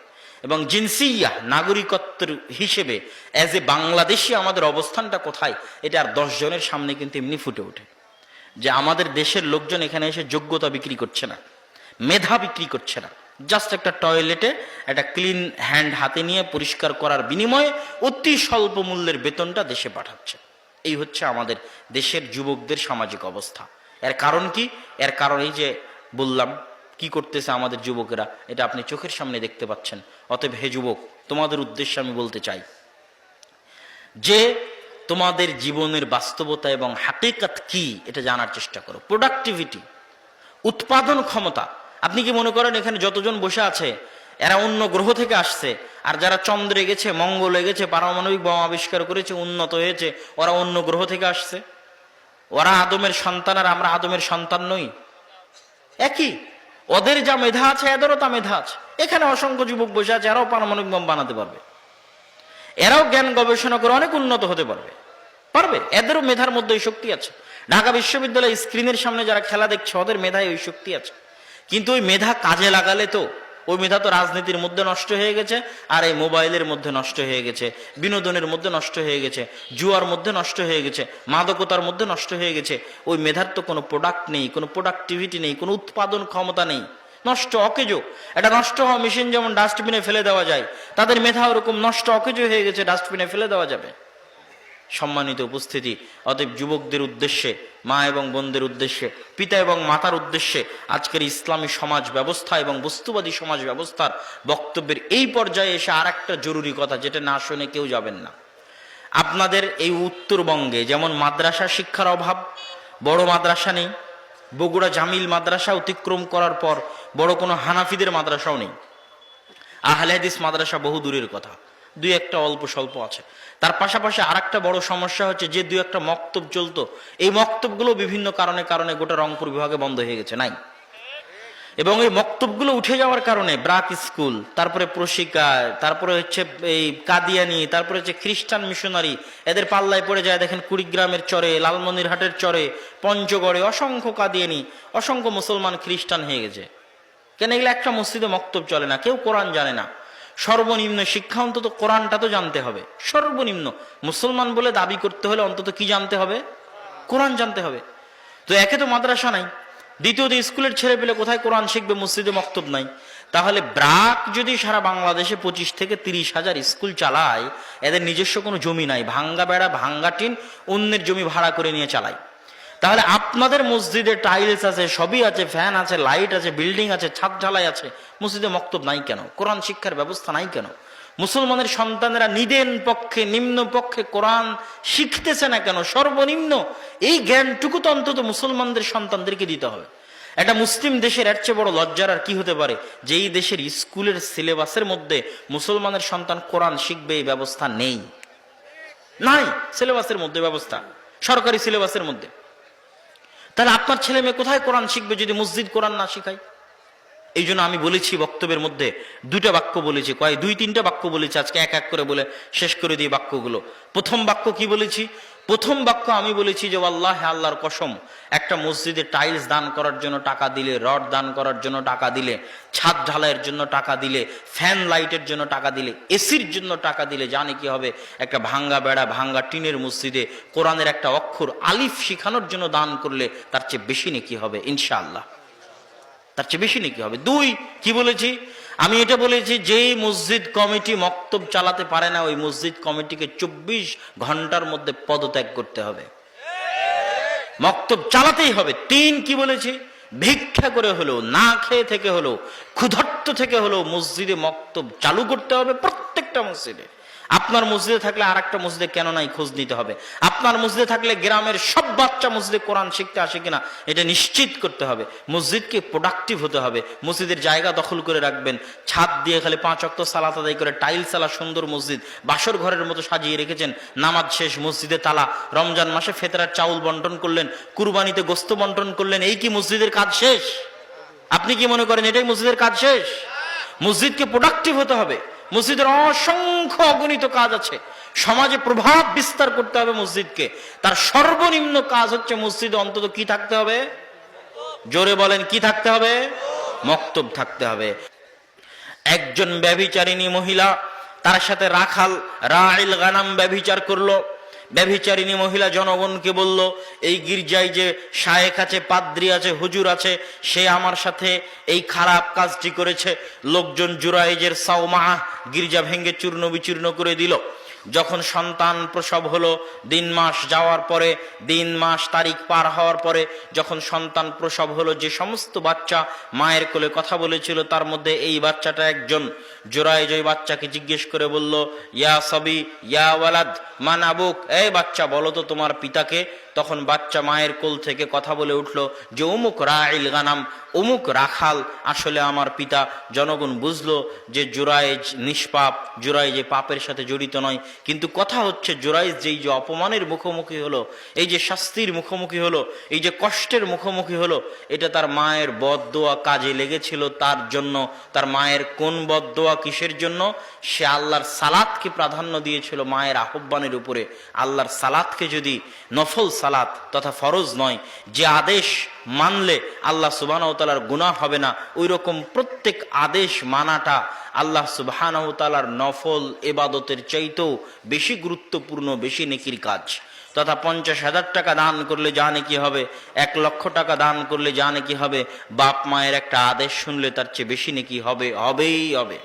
এবং জিনসিয়া, নাগরিকত্বের হিসেবে অ্যাজ এ বাংলাদেশি আমাদের অবস্থানটা কোথায়, এটা আর 10 জনের সামনে কিন্তু এমনি ফুটে ওঠে যে আমাদের দেশের লোকজন এখানে এসে যোগ্যতা বিক্রি করছে না, মেধা বিক্রি করছে না। জাস্ট একটা টয়লেটে একটা ক্লিন হ্যান্ড হাতে নিয়ে পরিষ্কার করার বিনিময়ে অতি স্বল্প মূল্যের বেতনটা দেশে পাঠাচ্ছে। এই হচ্ছে আমাদের দেশের যুবকদের সামাজিক অবস্থা। এর কারণ কি? এর কারণ এই যে বললাম, কি করতেছে আমাদের যুবকেরা, এটা আপনি চোখের সামনে দেখতে পাচ্ছেন। অতএব হে যুবক, তোমাদের উদ্দেশ্যে আমি বলতে চাই যে তোমাদের জীবনের বাস্তবতা এবং হাকিকত কি এটা জানার চেষ্টা করো। প্রোডাক্টিভিটি, উৎপাদন ক্ষমতা। আপনি কি মনে করেন এখানে যতজন বসে আছে এরা অন্য গ্রহ থেকে আসছে? আর যারা চন্দ্রে গেছে, মঙ্গলে গেছে, পারমাণবিক বোমা আবিষ্কার করেছে, উন্নত হয়েছে, ওরা অন্য গ্রহ থেকে আসছে? ওরা আদমের সন্তান আর আমরা আদমের সন্তান নই? একই। ওদের যা মেধা আছে এদেরও তা মেধা আছে। এখানে অসংখ্য যুবক বসে আছে, এরাও পারমাণবিক বোম বানাতে পারবে, এরাও জ্ঞান গবেষণা করে অনেক উন্নত হতে পারবে। এদেরও মেধার মধ্যে ওই শক্তি আছে। ঢাকা বিশ্ববিদ্যালয় স্ক্রিনের সামনে যারা খেলা দেখছে, ওদের মেধায় ওই শক্তি আছে। কিন্তু ওই মেধা কাজে লাগালে তো, ওই মেধা তো রাজনীতির মধ্যে নষ্ট হয়ে গেছে, আর এই মোবাইলের মধ্যে নষ্ট হয়ে গেছে, বিনোদনের মধ্যে নষ্ট হয়ে গেছে, জুয়ার মধ্যে নষ্ট হয়ে গেছে, মাদকতার মধ্যে নষ্ট হয়ে গেছে। ওই মেধার তো কোনো প্রোডাক্ট নেই, কোনো প্রোডাক্টিভিটি নেই, কোনো উৎপাদন ক্ষমতা নেই, নষ্ট অকেজো। এটা নষ্ট হওয়া মেশিন যেমন ডাস্টবিনে ফেলে দেওয়া যায়, তাদের মেধা ওরকম নষ্ট অকেজো হয়ে গেছে, ডাস্টবিনে ফেলে দেওয়া যাবে। সম্মানিত উপস্থিতি, অতএব যুবকদের উদ্দেশ্যে, মা এবং বোনদের উদ্দেশ্যে, পিতা এবং মাতার উদ্দেশ্যে আজকের ইসলামী সমাজ ব্যবস্থা এবং বস্তুবাদী সমাজ ব্যবস্থার বক্তব্যের এই পর্যায়ে এসে আর একটা জরুরি কথা, যেটা না শুনে কেউ যাবেন না। আপনাদের এই উত্তরবঙ্গে যেমন মাদ্রাসা শিক্ষার অভাব, বড় মাদ্রাসা নেই। বগুড়া জামিল মাদ্রাসা অতিক্রম করার পর বড় কোনো হানাফিদের মাদ্রাসাও নেই। আহলে হাদিস মাদ্রাসা বহু দূরের কথা, দুই একটা অল্প স্বল্প আছে। তার পাশাপাশি আর একটা বড় সমস্যা হচ্ছে, যে দুই একটা মক্তব চলতো, এই মক্তবগুলো বিভিন্ন কারণে গোটা রংপুর বিভাগে বন্ধ হয়ে গেছে, নাই। এবং এই মক্তবগুলো উঠে যাওয়ার কারণে ব্রাক স্কুল, তারপরে প্রশিকা, তারপরে হচ্ছে এই কাদিয়ানি, তারপরে হচ্ছে খ্রিস্টান মিশনারি, এদের পাল্লায় পড়ে যায়। দেখেন কুড়িগ্রামের চরে, লালমনিরহাটের চরে, পঞ্চগড়ে অসংখ্য কাদিয়ানি, অসংখ্য মুসলমান খ্রিস্টান হয়ে গেছে। কেন? এগুলো একটা মসজিদে মক্তব চলে না, কেউ কোরআন জানে না। সর্বনিম্ন শিক্ষা অন্তত কোরআনটা তো জানতে হবে। সর্বনিম্ন মুসলমান বলে দাবি করতে হলে অন্তত কি জানতে হবে? কোরআন জানতে হবে। তো একে তো মাদ্রাসা নাই, দ্বিতীয়ত স্কুলের ছেলে পেলে কোথায় কোরআন শিখবে? মসজিদে মক্তব নাই। তাহলে ব্রাক যদি সারা বাংলাদেশে 25 থেকে 30,000 স্কুল চালায়, এদের নিজস্ব কোনো জমি নাই, ভাঙ্গা বেড়া ভাঙ্গা টিন অন্যের জমি ভাড়া করে নিয়ে চালায়, তাহলে আপনাদের মসজিদে টাইলস আছে, সবই আছে, ফ্যান আছে, লাইট আছে, বিল্ডিং আছে, ছাদ ঢালাই আছে, মসজিদে মক্তব নাই কেন? কোরআন শিক্ষার ব্যবস্থা নাই কেন? মুসলমানের সন্তানেরা নিদেন পক্ষে নিম্ন পক্ষে কোরআন শিখতেছে না কেন? সর্বনিম্ন এই জ্ঞানটুকু তো অন্তত মুসলমানদের সন্তানদেরকে দিতে হবে। একটা মুসলিম দেশের এর চেয়ে বড় লজ্জার আর কি হতে পারে, যে এই দেশের স্কুলের সিলেবাসের মধ্যে মুসলমানের সন্তান কোরআন শিখবে এই ব্যবস্থা নেই, নাই সিলেবাসের মধ্যে ব্যবস্থা, সরকারি সিলেবাসের মধ্যে। তাহলে আপনার ছেলে মেয়ে কোথায় কোরআন শিখবে যদি মসজিদ কোরআন না শিখায়? এই জন্য আমি বলেছি বক্তব্যের মধ্যে 2টা বাক্য বলেছি, 2-3টা বাক্য বলেছি, আজকে এক এক করে বলে শেষ করে দিই বাক্যগুলো। প্রথম বাক্য কি বলেছি? প্রথম বাক্য আমি বলেছি যে আল্লাহ, আল্লাহর কসম, একটা মসজিদে টাইলস দান করার জন্য টাকা দিলে, রড দান করার জন্য টাকা দিলে, ছাদ ঢালাইয়ের জন্য টাকা দিলে, ফ্যান লাইটের জন্য টাকা দিলে, এসির জন্য টাকা দিলে, জানে কি হবে? একটা ভাঙ্গা বেড়া ভাঙ্গা টিনের মসজিদে কোরআনের একটা অক্ষর আলিফ শিখানোর জন্য দান করলে তার চেয়ে বেশি নেকি হবে ইনশাআল্লাহ, তার চেয়ে বেশি নাকি হবে। 2 কি বলেছি? আমি এটা বলেছি যেই মসজিদ কমিটি মক্তব চালাতে পারে না, ওই মসজিদ কমিটিকে 24 ঘন্টার মধ্যে পদত্যাগ করতে হবে, মক্তব চালাতেই হবে। 3 কি বলেছি? ভিক্ষা করে হলেও, না খেয়ে থেকে হলেও, ক্ষুধার্ত থেকে হলেও মসজিদে মক্তব চালু করতে হবে, প্রত্যেকটা মসজিদে। আপনার মসজিদে থাকলে আর একটা মসজিদে কেন নাই খোঁজ নিতে হবে। আপনার মসজিদে থাকলে গ্রামের সব বাচ্চা মসজিদে কোরআন শিখতে আসে কিনা এটা নিশ্চিত করতে হবে। মসজিদকে প্রোডাক্টিভ হতে হবে, মসজিদের জায়গা দখল করে রাখবেন, ছাদ দিয়ে খালি 5 ওয়াক্ত সালাত আদায় করে টাইলস আলা সুন্দর মসজিদ বাসর ঘরের মতো সাজিয়ে রেখেছেন, নামাজ শেষ মসজিদে তালা, রমজান মাসে ফেতরার চাউল বন্টন করলেন, কুরবানিতে গোস্ত বন্টন করলেন, এই কি মসজিদের কাজ শেষ? আপনি কি মনে করেন এটাই মসজিদের কাজ শেষ? মসজিদকে প্রোডাক্টিভ হতে হবে। মসজিদের অসংখ্য অগণিত কাজ আছে, সমাজে প্রভাব বিস্তার করতে হবে মসজিদকে। তার সর্বনিম্ন কাজ হচ্ছে মসজিদে অন্তত কি থাকতে হবে? জোরে বলেন, কি থাকতে হবে? মক্তব থাকতে হবে। একজন ব্যভিচারিণী মহিলা, তার সাথে রাখাল রাইল গানাম ব্যভিচার করলো। ব্যভিচারিণী মহিলা জনগণকে বলল, এই গির্জায় যে শায়েখ আছে, পাদ্রী আছে, হুজুর আছে, সে আমার সাথে এই খারাপ কাজটি করেছে। লোকজন জুরাইজের সাওমা গির্জা ভেঙ্গে চূর্ণ বিচূর্ণ করে দিল। যখন সন্তান প্রসব হলো, 3 মাস যাওয়ার পরে, 3 মাস তারিখ পার হওয়ার পরে যখন সন্তান প্রসব হলো, যে সমস্ত বাচ্চা মায়ের কোলে কথা বলেছিল তার মধ্যে এই বাচ্চাটা একজন। জোরাইজ ওই বাচ্চাকে জিজ্ঞেস করে বলল, ইয়া সবি ইয়া ওয়ালাদ মান আবুক, এই বাচ্চা বলো তো তোমার পিতাকে। তখন বাচ্চা মায়ের কোল থেকে কথা বলে উঠলো যে অমুক রাইল গানাম, অমুক রাখাল আসলে আমার পিতা। জনগণ বুঝলো যে জুরাইজ নিষ্পাপ, জুরাইজ এই পাপের সাথে জড়িত নয়। কিন্তু কথা হচ্ছে জুরাইজ যেই যে অপমানের মুখোমুখি হলো, এই যে শাস্তির মুখোমুখি হলো, এই যে কষ্টের মুখোমুখি হলো, এটা তার মায়ের বদদোয়া কাজে লেগেছিল। তার জন্য তার মায়ের কোন বদদোয়া, কিসের জন্য? সে আল্লাহর সালাতকে প্রাধান্য দিয়েছিল মায়ের আহ্বানের উপরে। আল্লাহর সালাতকে যদি নফল সালাত তথা ফরজ নয়, যে আদেশ মানলে আল্লাহ সুবহানাহু ওয়া তাআলার গুনাহ হবে না, ওই রকম প্রত্যেক আদেশ মানাটা আল্লাহ সুবহানাহু ওয়া তাআলার নফল ইবাদতের চাইতেও বেশি গুরুত্বপূর্ণ, বেশি নেকির কাজ। তথা 50,000 টাকা দান করলে যা নেকি হবে, 1 লক্ষ টাকা দান করলে যা নেকি হবে, বাপ মায়ের একটা আদেশ শুনলে তার চেয়ে বেশি নেকি হবে, হবেই হবে।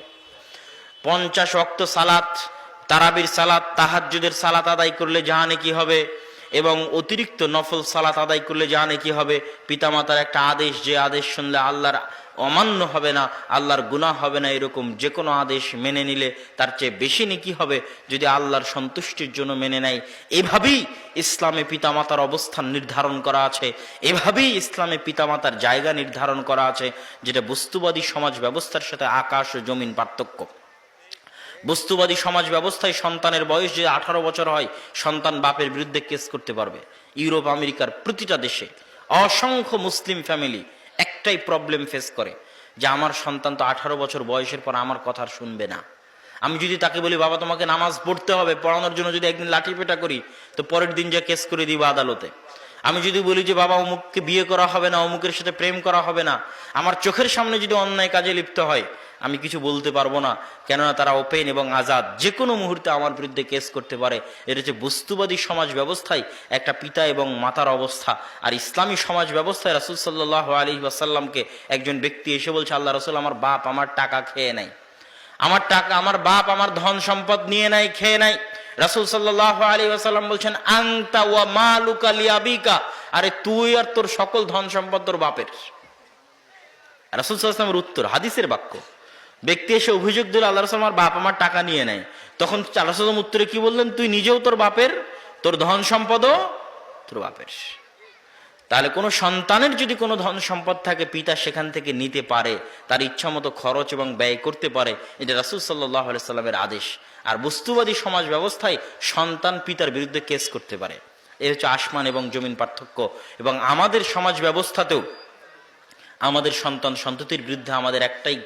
50 ওয়াক্ত সালাত, তারাবির সালাত, তাহাজ্জুদের সালাত আদায় করলে যা নেকি হবে, এবং অতিরিক্ত নফল সালাত আদায় করলে যা নেকি হবে। পিতামাতার একটা আদেশ, যে আদেশ শুনলে আল্লাহর অমান্য হবে না, আল্লাহর গুনাহ হবে না, এরকম যে কোনো আদেশ মেনে নিলে তার চেয়ে বেশি নেকি হবে যদি আল্লাহর সন্তুষ্টির জন্য মেনে নেয়। এভাবেই ইসলামে পিতামাতার অবস্থান নির্ধারণ করা আছে, এভাবেই ইসলামে পিতামাতার জায়গা নির্ধারণ করা আছে, যেটা বস্তুবাদী সমাজ ব্যবস্থার সাথে আকাশ ও জমিন পার্থক্য। বস্তুবাদী সমাজ ব্যবস্থায় সন্তানের বয়স যে 18 বছর হয়, সন্তান বাপের বিরুদ্ধে কেস করতে পারবে। ইউরোপ আমেরিকার প্রতিটা দেশে অসংখ্য মুসলিম ফ্যামিলি একটাই প্রবলেম ফেস করে, যে আমার সন্তান তো 18 বছর বয়সের পর আমার কথা শুনবে না। আমি যদি তাকে বলি বাবা তোমাকে নামাজ পড়তে হবে, পড়ানোর জন্য যদি একদিন লাঠি পেটা করি, তো পরের দিন যে কেস করে দিবা আদালতে। আমি যদি বলি যে বাবা অমুককে বিয়ে করা হবে না, অমুকের সাথে প্রেম করা হবে না, আমার চোখের সামনে যদি অন্যায় কাজে লিপ্ত হয়, আমি কিছু বলতে পারবো না, কেননা তারা ওপেন এবং আজাদ, যে কোনো মুহূর্তে আমার বিরুদ্ধে কেস করতে পারে। এটা হচ্ছে বস্তুবাদী সমাজ ব্যবস্থায় একটা পিতা এবং মাতার অবস্থা। আর ইসলামী সমাজ ব্যবস্থায় রাসূল সাল্লাল্লাহু আলাইহি ওয়াসাল্লামকে একজন ব্যক্তি এসে বলছে, আল্লাহ রাসূল, আমার বাপ আমার টাকা খেয়ে নেয়, আমার টাকা, আমার বাপ আমার ধন সম্পদ নিয়ে নাই, খেয়ে নাই। রাসূল সাল্লাল্লাহু আলাইহি ওয়াসাল্লাম বলছেন, আনতা ওয়া মালুকা লিআবিকা, আরে তুই আর তোর সকল ধন সম্পদ তোর বাপের। রাসূল সাল্লাল্লাহু আলাইহি ওয়াসাল্লামের উত্তর, হাদিসের বাক্য। ব্যক্তি এসে অভিযোগ দিল, আল্লাহ রাসূল, আমার বাপ আমার টাকা নিয়ে নেয়। তখন রাসূল সাল্লাল্লাহু আলাইহি ওয়াসাল্লাম উত্তরে কি বললেন, তুই নিজেও তোর বাপের, তোর ধন সম্পদও তোর বাপের। তাহলে কোনো সন্তানের যদি কোনো ধন সম্পদ থাকে, পিতা সেখান থেকে নিতে পারে, তার ইচ্ছা মতো খরচ এবং ব্যয় করতে পারে, এটা রাসূল সাল্লাল্লাহু আলাইহি সাল্লামের আদেশ। আর বস্তুবাদী সমাজ ব্যবস্থায় সন্তান পিতার বিরুদ্ধে কেস করতে পারে। এ হচ্ছে আসমান এবং জমিন পার্থক্য। এবং আমাদের সমাজ ব্যবস্থাতেও আমাদের সন্তান সন্ততির বিরুদ্ধে আমাদের একটাই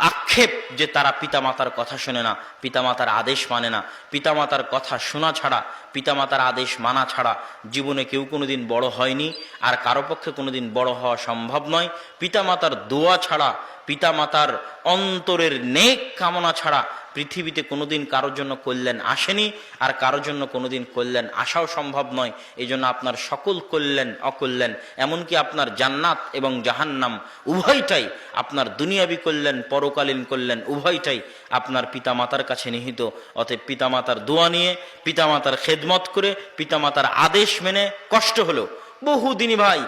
আক্ষেপ যে তারা পিতামাতার কথা শোনে না, পিতামাতার আদেশ মানে না। পিতামাতার কথা শোনা ছাড়া, পিতামাতার আদেশ মানা ছাড়া জীবনে কেউ কোনোদিন বড় হয়নি, আর কারো পক্ষে কোনোদিন বড় হওয়া সম্ভব নয়। পিতামাতার দোয়া ছাড়া, পিতামাতার অন্তরের নেক কামনা ছাড়া পৃথিবীতে কোনোদিন কারোর জন্য কল্যাণ আসেনি, আর কারোর জন্য কোনোদিন কল্যাণ আসাও সম্ভব নয়। এই জন্য আপনার সকল কল্যাণ অকল্যাণ, এমনকি আপনার জান্নাত এবং জাহান্নাম উভয়টাই, আপনার দুনিয়াবি কল্যাণ পরকালীন কল্যাণ উভয়টাই আপনার পিতামাতার কাছে নিহিত। অতএব পিতামাতার দোয়া নিয়ে, পিতামাতার খেদমত করে, পিতামাতার আদেশ মেনে কষ্ট হলো বহুদিনই ভাই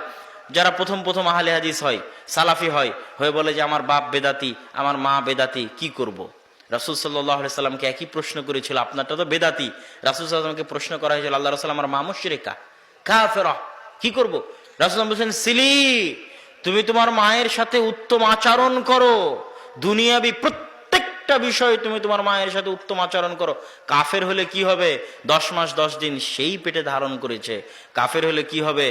যারা প্রথম প্রথম আহলে হাদিস হয়, সালাফি হয়, হয়ে বলে যে আমার বাপ বেদাতি, আমার মা বেদাতি, কি করব। রাসূল সাল্লাল্লাহু আলাইহি সাল্লামকে একই প্রশ্ন করেছিল, আপনারটা তো বেদাতি। রাসূল সাল্লাল্লাহু আলাইহি সাল্লামকে প্রশ্ন করা হয়েছিল, আল্লাহ রাসূল, আমার মা মুশরিকা কাফেরা, কি করব। রাসূল বলেছেন, সিলি, তুমি তোমার মায়ের সাথে উত্তম আচরণ করো, দুনিয়াবি প্রত্যেকটা বিষয়ে তুমি তোমার মায়ের সাথে উত্তম আচরণ করো। কাফের হলে কি হবে, 10 মাস 10 দিন সেই পেটে ধারণ করেছে। কাফের হলে কি হবে,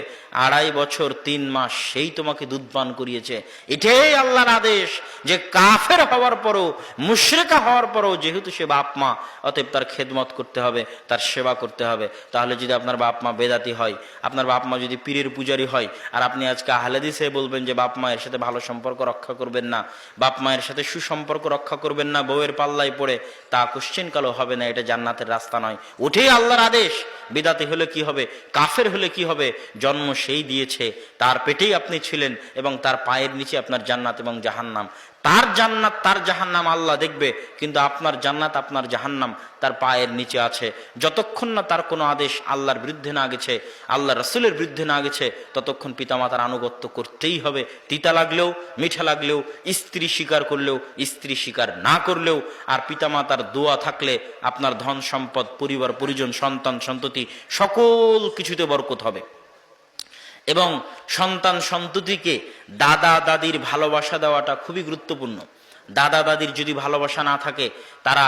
2.5 বছর 3 মাস সেই তোমাকে দুধ পান করিয়েছে। এটাই আল্লাহর আদেশ যে কাফের হওয়ার পরও, মুশরিকা হওয়ার পরও যেহেতু সে বাপ মা, অতএব তার খেদমত করতে হবে, তার সেবা করতে হবে। তাহলে যদি আপনার বাপ মা বেদাতি হয়, আপনার বাপ মা যদি পীরের পূজারি হয়, আর আপনি আজকে আহলে হাদিসে বলবেন যে বাপ মায়ের সাথে ভালো সম্পর্ক রক্ষা করবেন না, বাপ মায়ের সাথে সুসম্পর্ক রক্ষা করবেন না, বউয়ের পাল্লায় পড়ে, তা কোশ্চেন কালো হবে না, এটা জান্নাতের রাস্তা নয়। ওঠেই আল্লাহর আদেশ। বিদাতি হলে কি হবে, কাফের হলে কি হবে, জন্ম সেই দিয়েছে, তার পেটেই আপনি ছিলেন, এবং তার পায়ের নিচে আপনার জান্নাত এবং জাহান্নাম। তার জান্নাত তার জাহান্নাম আল্লাহ দেখবে, কিন্তু আপনার জান্নাত আপনার জাহান্নাম তার পায়ের নিচে আছে। যতক্ষণ না তার কোনো আদেশ আল্লাহর বিরুদ্ধে না গেছে, আল্লাহ রাসূলের বিরুদ্ধে না গেছে, ততক্ষণ পিতামাতার আনুগত্য করতেই হবে। তিতা লাগলেও, মিঠা লাগলেও, স্ত্রী স্বীকার করলেও, স্ত্রী স্বীকার না করলেও। আর পিতামাতার দোয়া থাকলে আপনার ধন সম্পদ, পরিবার পরিজন, সন্তান সন্ততি সকল কিছুতে বরকত হবে। এবং সন্তান সন্ততিকে দাদা দাদির ভালোবাসা দেওয়াটা খুবই গুরুত্বপূর্ণ। দাদা দাদির যদি ভালোবাসা না থাকে, তারা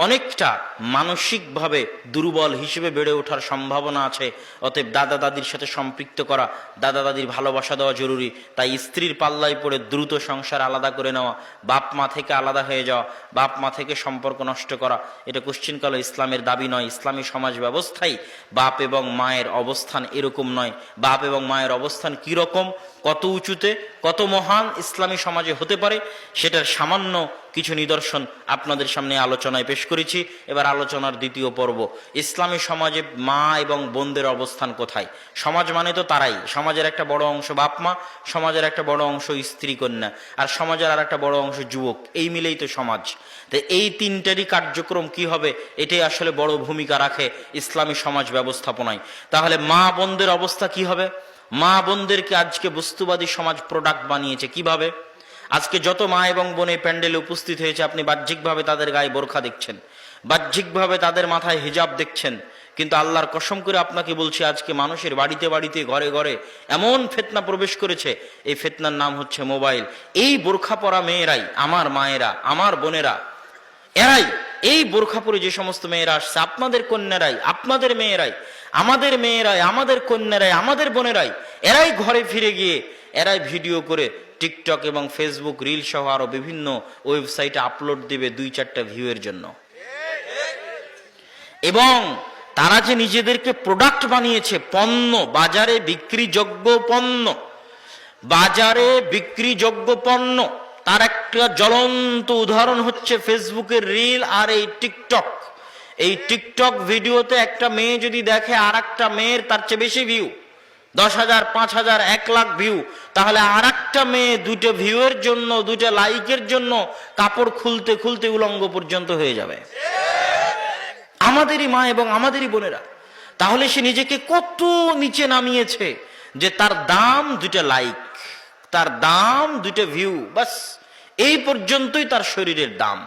অনেকটা মানসিকভাবে দুর্বল হিসেবে বেড়ে ওঠার সম্ভাবনা আছে। অতএব দাদা দাদির সাথে সম্পৃক্ত করা, দাদা দাদির ভালোবাসা দেওয়া জরুরি। তাই স্ত্রীর পাল্লায় পড়ে দ্রুত সংসার আলাদা করে নেওয়া, বাপ মা থেকে আলাদা হয়ে যাওয়া, বাপ মা থেকে সম্পর্ক নষ্ট করা, এটা কোশ্চিনকালে ইসলামের দাবি নয়। ইসলামী সমাজ ব্যবস্থায় বাপ এবং মায়ের অবস্থান এরকম নয়। বাপ এবং মায়ের অবস্থান কি রকম, কত উঁচুতে, কত মহান ইসলামী সমাজে হতে পারে, সেটার সামান্য কিছু নিদর্শন আপনাদের সামনে আলোচনায় পেশ করেছি। এবার আলোচনার দ্বিতীয় পর্ব, ইসলামী সমাজে মা এবং বোনদের অবস্থান কোথায়। সমাজ মানে তো তারাই, সমাজের একটা বড় অংশ বাপ মা, সমাজের একটা বড় অংশ স্ত্রী কন্যা, আর সমাজের আর একটা বড় অংশ যুবক, এই মিলেই তো সমাজ। তো এই তিনটারই কার্যক্রম কি হবে, এটাই আসলে বড় ভূমিকা রাখে ইসলামী সমাজ ব্যবস্থাপনায়। তাহলে মা বোনদের অবস্থা কি হবে। মা বোনদেরকে আজকে বস্তুবাদী সমাজ প্রোডাক্ট বানিয়েছে কিভাবে। আজকে যত মা এবং বোন এই প্যান্ডেলে উপস্থিত হয়েছে, আপনি বাহ্যিকভাবে তাদের গায়ে বোরখা দেখছেন, বাহ্যিকভাবে তাদের মাথায় হিজাব দেখছেন, কিন্তু আল্লাহর কসম করে আপনাকে বলছি, আজকে মানুষের বাড়িতে বাড়িতে, ঘরে ঘরে এমন ফিতনা প্রবেশ করেছে, এই ফিতনার নাম হচ্ছে মোবাইল। এই বোরখা পরা মেয়েরাই, আমার মায়েরা, আমার বোনেরা, এরাই, এই বোরখা পরে যে সমস্ত মেয়েরা আসছে, আপনাদের কন্যারাই, আপনাদের মেয়েরাই, আমাদের মেয়েরাই, আমাদের কন্যারাই, আমাদের বোনেরাই, এরাই ঘরে ফিরে গিয়ে এরাই ভিডিও করে টিকটক এবং ফেসবুক রিল সহ আরো বিভিন্ন ওয়েবসাইটে আপলোড দিবে 2-4টা ভিউয়ের জন্য। এবং তারা যে নিজেদেরকে প্রোডাক্ট বানিয়েছে, পণ্য, বাজারে বিক্রিযোগ্য পণ্য, বাজারে বিক্রিযোগ্য পণ্য, তার একটা জ্বলন্ত উদাহরণ হচ্ছে ফেসবুকের রিল আর এই টিকটক। এই টিকটক ভিডিওতে একটা মেয়ে যদি দেখে আর একটা মেয়ের তার চেয়ে বেশি ভিউ, 10,000, 5,000, 1 লাখ ভিউ, তাহলে আর একটা মেয়ে 2টা ভিউয়ের জন্য, 2টা লাইকের জন্য কাপড় খুলতে খুলতে উলঙ্গ পর্যন্ত হয়ে যাবে। আমাদেরই মা এবং আমাদেরই বোনেরা। তাহলে সে নিজেকে কত নিচে নামিয়েছে যে তার দাম 2টা লাইক, তার দাম 2টা ভিউ, বাস এই পর্যন্তই তার শরীরের দাম।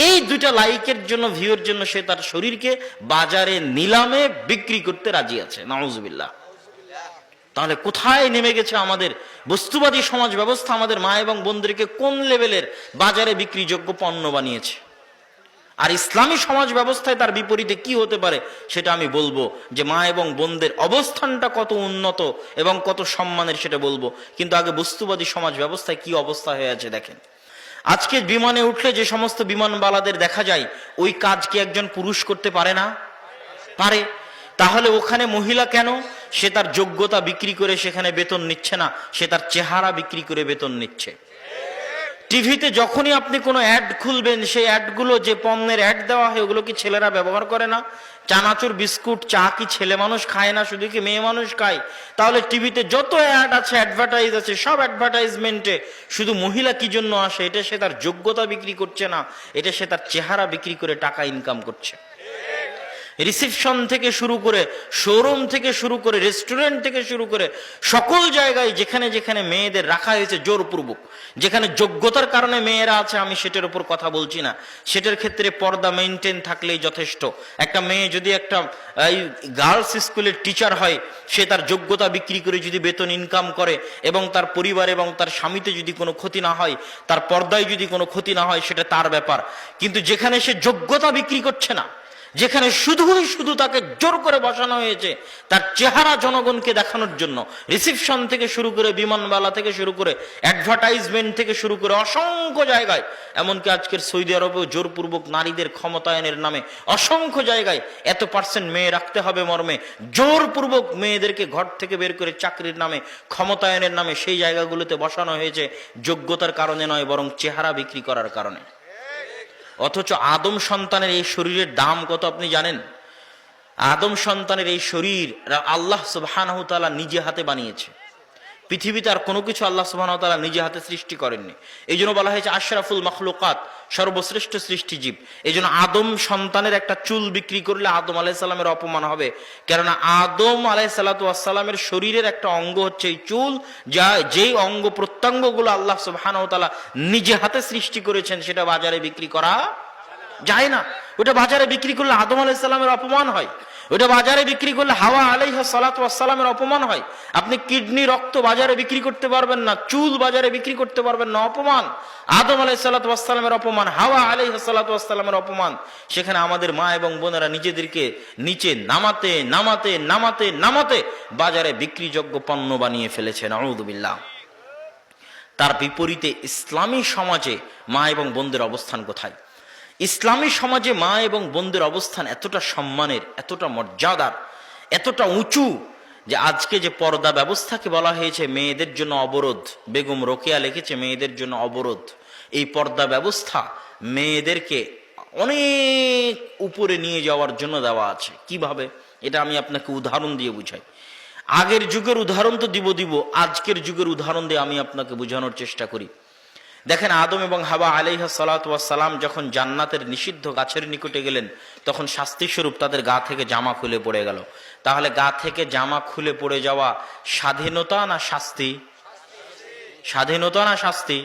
এই 2টা লাইকের জন্য, ভিউয়ের জন্য সে তার শরীরকে বাজারে নিলামে বিক্রি করতে রাজি আছে। নাউজুবিল্লাহ। তাহলে কোথায় নেমে গেছে আমাদের বস্তুবাদী সমাজ ব্যবস্থা? আমাদের মা এবং বোনদেরকে কোন লেভেলের বাজারে বিক্রিযোগ্য পণ্য বানিয়েছে। আর ইসলামী সমাজ ব্যবস্থায় তার বিপরীতে কি হতে পারে সেটা আমি বলবো, যে মা এবং বোনদের অবস্থানটা কত উন্নত এবং কত সম্মানের সেটা বলবো। কিন্তু আগে বস্তুবাদী সমাজ ব্যবস্থায় কি অবস্থা হয়ে আছে দেখেন। আজকে বিমানে উঠলে যে সমস্ত বিমানবালাদের দেখা যায়, ওই কাজ কি একজন পুরুষ করতে পারে না? পারে। তাহলে ওখানে মহিলা কেন? সে তার যোগ্যতা বিক্রি করে সেখানে বেতন নিচ্ছে না, সে তার চেহারা বিক্রি করে বেতন নিচ্ছে। টিভিতে যখনই আপনি কোনো অ্যাড খুলবেন, সেই অ্যাডগুলো, যে পণ্যের অ্যাড দেওয়া হয়, ওগুলো কি ছেলেরা ব্যবহার করে না? চানাচুর, বিস্কুট, চা কি ছেলে মানুষ খায় না, শুধু কি মেয়ে মানুষ খায়? তাহলে টিভিতে যত অ্যাড আছে, অ্যাডভার্টাইজ আছে, সব অ্যাডভার্টাইজমেন্টে শুধু মহিলা কি জন্য আসে? এটা সে তার যোগ্যতা বিক্রি করছে না, এটা সে তার চেহারা বিক্রি করে টাকা ইনকাম করছে। রিসেপশন থেকে শুরু করে, শোরুম থেকে শুরু করে, রেস্টুরেন্ট থেকে শুরু করে সকল জায়গায় যেখানে যেখানে মেয়েদের রাখা হয়েছে জোরপূর্বক, যেখানে যোগ্যতার কারণে মেয়েরা আছে, আমি সেটার উপর কথা বলছি না, সেটার ক্ষেত্রে পর্দা মেনটেন থাকলেই যথেষ্ট। একটা মেয়ে যদি একটা গার্লস স্কুলের টিচার হয়, সে তার যোগ্যতা বিক্রি করে যদি বেতন ইনকাম করে এবং তার পরিবার এবং তার স্বামীতে যদি কোনো ক্ষতি না হয়, তার পর্দায় যদি কোনো ক্ষতি না হয়, সেটা তার ব্যাপার। কিন্তু যেখানে সে যোগ্যতা বিক্রি করছে না, যেখানে শুধু তাকে জোর করে বসানো হয়েছে তার চেহারা জনগণকে দেখানোর জন্য, রিসেপশন থেকে শুরু করে, বিমানবালা থেকে শুরু করে, অ্যাডভার্টাইজমেন্ট থেকে শুরু করে অসংখ্য জায়গায়, এমনকি আজকের সৌদি আরবেও জোরপূর্বক নারীদের ক্ষমতায়নের নামে অসংখ্য জায়গায় এত % মেয়ে রাখতে হবে মর্মে জোরপূর্বক মেয়েদেরকে ঘর থেকে বের করে চাকরির নামে, ক্ষমতায়নের নামে সেই জায়গাগুলোতে বসানো হয়েছে যোগ্যতার কারণে নয়, বরং চেহারা বিক্রি করার কারণে। অথচ আদম সন্তানের এই শরীরের দাম কত আপনি জানেন? আদম সন্তানের এই শরীর আল্লাহ সুবহানাহু ওয়া তাআলা নিজে হাতে বানিয়েছে। পৃথিবীতে আর কোনো কিছু আল্লাহ সুবহানাহু ওয়া তাআলা নিজে হাতে সৃষ্টি করেননি। এই জন্য বলা হয়েছে আশরাফুল মাখলুকাত, সর্বশ্রেষ্ঠ সৃষ্টিজীব। এই জন্য আদম সন্তানের একটা চুল বিক্রি করলে আদম আলাইহিস সালামের অপমান হবে, কেননা আদম আলাইহিস সালামের শরীরের একটা অঙ্গ হচ্ছে এই চুল, যা যেই অঙ্গ প্রত্যঙ্গগুলো আল্লাহ সুবহানাহু ওয়া তাআলা নিজে হাতে সৃষ্টি করেছেন, সেটা বাজারে বিক্রি করা যায় না। ওটা বাজারে বিক্রি করলে আদম আলাইহিস সালামের অপমান হয়, ওটা বাজারে বিক্রি করলে হাওয়া আলাইহিস সালাতু ওয়াস সালামের অপমান হয়। আপনি কিডনি, রক্ত বাজারে বিক্রি করতে পারবেন না, চুল বাজারে বিক্রি করতে পারবেন না, অপমান। আদম আলাইহিস সালাতু ওয়াস সালামের অপমান, হাওয়া আলাইহিস সালাতু ওয়াস সালামের অপমান। সেখানে আমাদের মা এবং বোনেরা নিজেদেরকে নিচে নামাতে নামাতে নামাতে নামাতে বাজারে বিক্রিযোগ্য পণ্য বানিয়ে ফেলেছে। নাউযুবিল্লাহ। তার বিপরীতে ইসলামী সমাজে মা এবং বোনদের অবস্থান কোথায়? ইসলামী সমাজে মা এবং বোনদের অবস্থান এতটা সম্মানের, এতটা মর্যাদার, এতটা উঁচু, যে আজকে যে পর্দা ব্যবস্থাকে বলা হয়েছে মেয়েদের জন্য অবরোধ, বেগম রোকেয়া লিখেছে মেয়েদের জন্য অবরোধ। এই পর্দা ব্যবস্থা মেয়েদেরকে অনেক উপরে নিয়ে যাওয়ার জন্য দেওয়া আছে। কিভাবে? এটা আমি আপনাকে উদাহরণ দিয়ে বুঝাই। আগের যুগের উদাহরণ তো দিব, আজকের যুগের উদাহরণ দিয়ে আমি আপনাকে বোঝানোর চেষ্টা করি। দেখেন, আদম এবং হাওয়া আলাইহিস সালাতু ওয়াস সালাম যখন জান্নাতের নিষিদ্ধ গাছের নিকটে গেলেন, তখন শাস্তি স্বরূপ তাদের গা থেকে জামা খুলে পড়ে গেল। তাহলে গা থেকে জামা খুলে পড়ে যাওয়া স্বাধীনতা না শাস্তি? স্বাধীনতা না শাস্তি?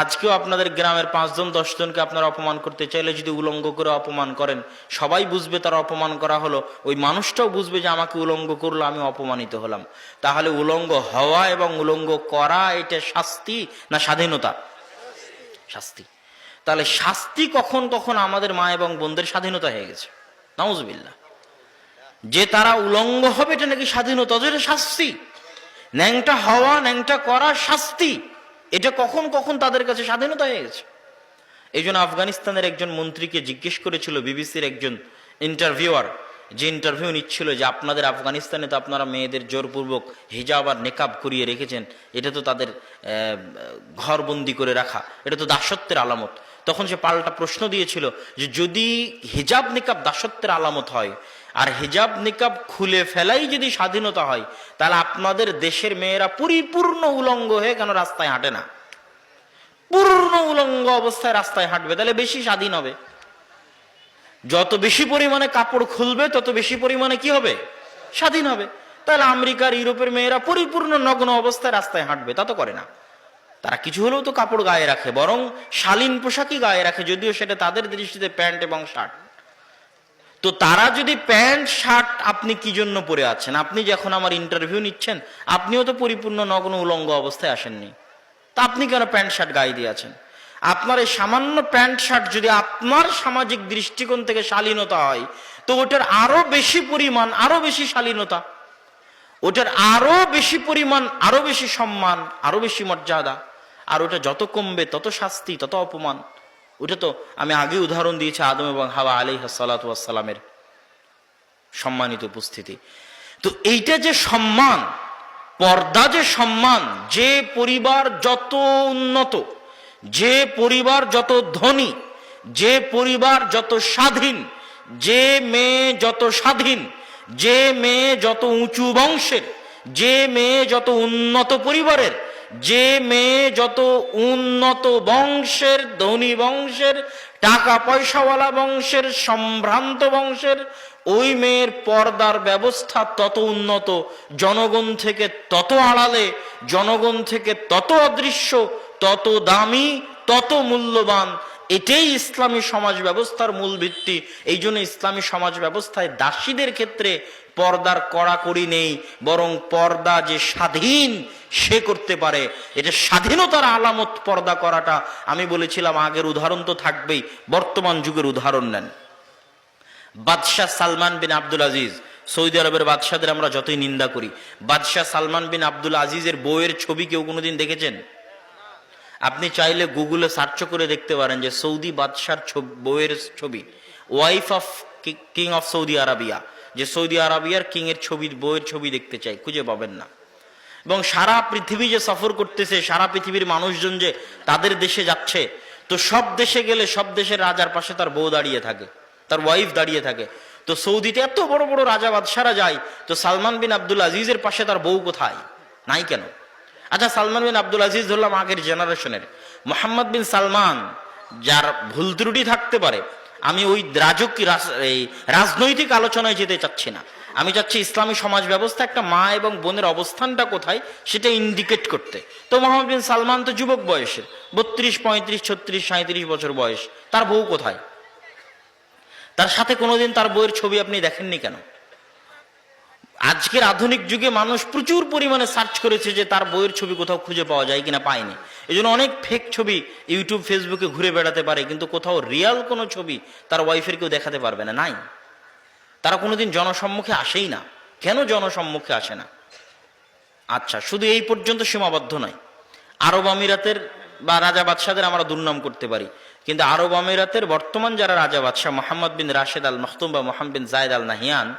আজকেও আপনাদের গ্রামের 5 জন 10 জনকে আপনারা অপমান করতে চাইলে যদি উলঙ্গ করে অপমান করেন, সবাই বুঝবে তারা অপমান করা হলো, ওই মানুষটাও বুঝবে যে আমাকে উলঙ্গ করলো, আমি অপমানিত হলাম। তাহলে উলঙ্গ হওয়া এবং উলঙ্গ করা এটা শাস্তি না স্বাধীনতা? শাস্তি। তাহলে শাস্তি কখন? তখন আমাদের মা এবং বোনদের স্বাধীনতা হয়ে গেছে। নাউজুবিল্লাহ। যে তারা উলঙ্গ হবে এটা নাকি স্বাধীনতা? এটা শাস্তি। ন্যাংটা হওয়া, ন্যাংটা করা শাস্তি। এটা কখন কখন তাদের কাছে স্বাধীনতা হয়ে গেছে। এই জন্য আফগানিস্তানের একজন মন্ত্রীকে জিজ্ঞেস করেছিল বিবিসির একজন ইন্টারভিউয়ার, যে ইন্টারভিউ নিচ্ছিল যে আপনাদের আফগানিস্তানে তো আপনারা মেয়েদের জোরপূর্বক হিজাব আর নেকাব করিয়ে রেখেছেন, এটা তো তাদের ঘরবন্দি করে রাখা, এটা তো দাসত্বের আলামত। তখন সে পাল্টা প্রশ্ন দিয়েছিল যে যদি হিজাব নিকাব দাসত্বের আলামত হয় আর হিজাব নিকাব খুলে ফেলাই যদি স্বাধীনতা হয়, তাহলে আপনাদের দেশের মেয়েরা পরিপূর্ণ উলঙ্গ হয়ে কেন রাস্তায় হাঁটে না? পূর্ণ উলঙ্গ অবস্থায় রাস্তায় হাঁটবে, তাহলে বেশি স্বাধীন হবে। যত বেশি পরিমাণে কাপড় খুলবে তত বেশি পরিমাণে কি হবে? স্বাধীন হবে। তাহলে আমেরিকার ইউরোপের মেয়েরা পরিপূর্ণ নগ্ন অবস্থায় রাস্তায় হাঁটবে, তা তো করে না। তারা কিছু হলেও তো কাপড় গায়ে রাখে, বরং শালীন পোশাকই গায়ে রাখে, যদিও সেটা তাদের দৃষ্টিতে প্যান্ট এবং শার্ট। তো তারা যদি প্যান্ট শার্ট, আপনি কি জন্য পরে আছেন? আপনি যখন আমার ইন্টারভিউ নিচ্ছেন আপনিও তো পরিপূর্ণ নগ্ন উলঙ্গ অবস্থায় আসেননি, তা আপনি কেন প্যান্ট শার্ট গায়ে দিয়ে আছেন? আপনার এই সামান্য প্যান্ট শার্ট যদি আপনার সামাজিক দৃষ্টিকোণ থেকে শালীনতা হয়, তো ওটার আরো বেশি পরিমাণ, আরো বেশি শালীনতা, ওটার আরো বেশি পরিমাণ, আরো বেশি সম্মান, আরো বেশি মর্যাদা। আর ওটা যত কমবে তত শাস্তি, তত অপমান। ওটা তো আমি আগে উদাহরণ দিয়েছি আদম এবং হাওয়া আলাইহিস সালাতু ওয়াস সালামের সম্মানিত উপস্থিতি। তো এইটা যে সম্মান, পর্দা যে সম্মান, যে পরিবার যত উন্নত, যে পরিবার যত ধনী, যে পরিবার যত স্বাধীন, যে মেয়ে যত স্বাধীন, যে মেয়ে যত উঁচু বংশের, যে মেয়ে যত উন্নত পরিবারের, যে মেয়ে যত উন্নত বংশের, ধনী বংশের, টাকা পয়সাওয়ালা বংশের, সম্ভ্রান্ত বংশের, ওই মেয়ের পর্দার ব্যবস্থা তত উন্নত, জনগণ থেকে তত আড়ালে, জনগণ থেকে তত অদৃশ্য, তত দামি, তত মূল্যবান। এটাই ইসলামী সমাজ ব্যবস্থার মূল ভিত্তি। এই জন্য ইসলামী সমাজ ব্যবস্থায় দাসীদের ক্ষেত্রে পর্দার কড়াকড়ি নেই, বরং পর্দা যে স্বাধীন সে করতে পারে, এটা স্বাধীনতার আলামত পর্দা করাটা। আমি বলেছিলাম আগের উদাহরণ তো থাকবেই, বর্তমান যুগের উদাহরণ নেন। বাদশাহ সালমান বিন আব্দুল আজিজ, সৌদি আরবের বাদশাদের আমরা যতই নিন্দা করি, বাদশাহ সালমান বিন আব্দুল আজিজের বউয়ের ছবি কেউ কোনোদিন দেখেছেন? আপনি চাইলে গুগলে সার্চ করে দেখতে পারেন যে সৌদি বাদশার বউয়ের ছবি, wife of king of Saudi Arabia, যে সৌদি আরাবিয়ার কিং এর ছবি, বউয়ের ছবি দেখতে চাই, খুঁজে পাবেন না। এবং সারা পৃথিবী যে সফর করতেছে, সারা পৃথিবীর মানুষজন যে তাদের দেশে যাচ্ছে, তো সব দেশে গেলে সব দেশের রাজার পাশে তার বউ দাঁড়িয়ে থাকে, তার ওয়াইফ দাঁড়িয়ে থাকে। তো সৌদিতে এত বড় বড় রাজা বাদশারা যায়, তো সালমান বিন আব্দুল আজিজের পাশে তার বউ কোথায়? নাই কেন? আচ্ছা, সালমান বিন আব্দুল আজিজ ধরলাম আগের জেনারেশনের, মোহাম্মদ বিন সালমান, যার ভুল ত্রুটি থাকতে পারে, আমি ওই রাজনৈতিক আলোচনায় যেতে চাচ্ছি না। আমি চাচ্ছি ইসলামী সমাজ ব্যবস্থা একটা মা এবং বোনের অবস্থানটা কোথায় সেটা ইন্ডিকেট করতে। তো মোহাম্মদ বিন সালমান তো যুবক বয়সের, 32, 35, 36, 37 বছর বয়স, তার বউ কোথায়? তার সাথে কোনোদিন তার বউয়ের ছবি আপনি দেখেননি কেন? আজকের আধুনিক যুগে মানুষ প্রচুর পরিমাণে সার্চ করেছে যে তার বইয়ের ছবি কোথাও খুঁজে পাওয়া যায় কিনা, পায়নি। এই জন্য অনেক ফেক ছবি ইউটিউব ফেসবুকে ঘুরে বেড়াতে পারে, কিন্তু কোথাও রিয়াল কোনো ছবি তার ওয়াইফের কেউ দেখাতে পারবে না, নাই। তারা কোনোদিন জনসম্মুখে আসেই না। কেন জনসম্মুখে আসে না? আচ্ছা, শুধু এই পর্যন্ত সীমাবদ্ধ নয়। আরব আমিরাতের বা রাজা বাদশাদের আমরা দুর্নাম করতে পারি, কিন্তু আরব আমিরাতের বর্তমান যারা রাজা বাদশাহ, মোহাম্মদ বিন রাশেদ আল মাখতুম বা মোহাম্মদ বিন জায়েদ আল নাহিয়ান,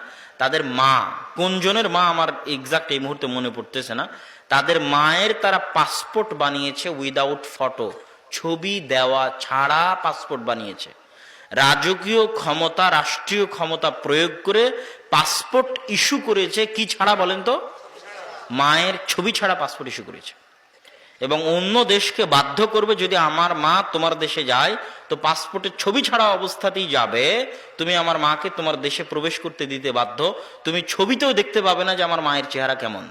তাদের মা, কোন জনের মা আমার এক্সাক্ট এই মুহূর্তে মনে পড়তেছে না, তাদের মায়ের তারা পাসপোর্ট বানিয়েছে উইদাউট ফটো, ছবি দেওয়া ছাড়া পাসপোর্ট বানিয়েছে। রাজকীয় ক্ষমতা, রাষ্ট্রীয় ক্ষমতা প্রয়োগ করে পাসপোর্ট ইস্যু করেছে, কি ছাড়া বলেন তো? মায়ের ছবি ছাড়া পাসপোর্ট ইস্যু করেছে। এবং অন্য দেশকে বাধ্য করবে, যদি আমার মা তোমার দেশে যায় তো পাসপোর্টের ছবি ছাড়া অবস্থাতেই যাবে, তুমি আমার মাকে তোমার দেশে প্রবেশ করতে দিতে বাধ্য, তুমি ছবিতেও দেখতে পাবে না যে আমার মায়ের চেহারা কেমন।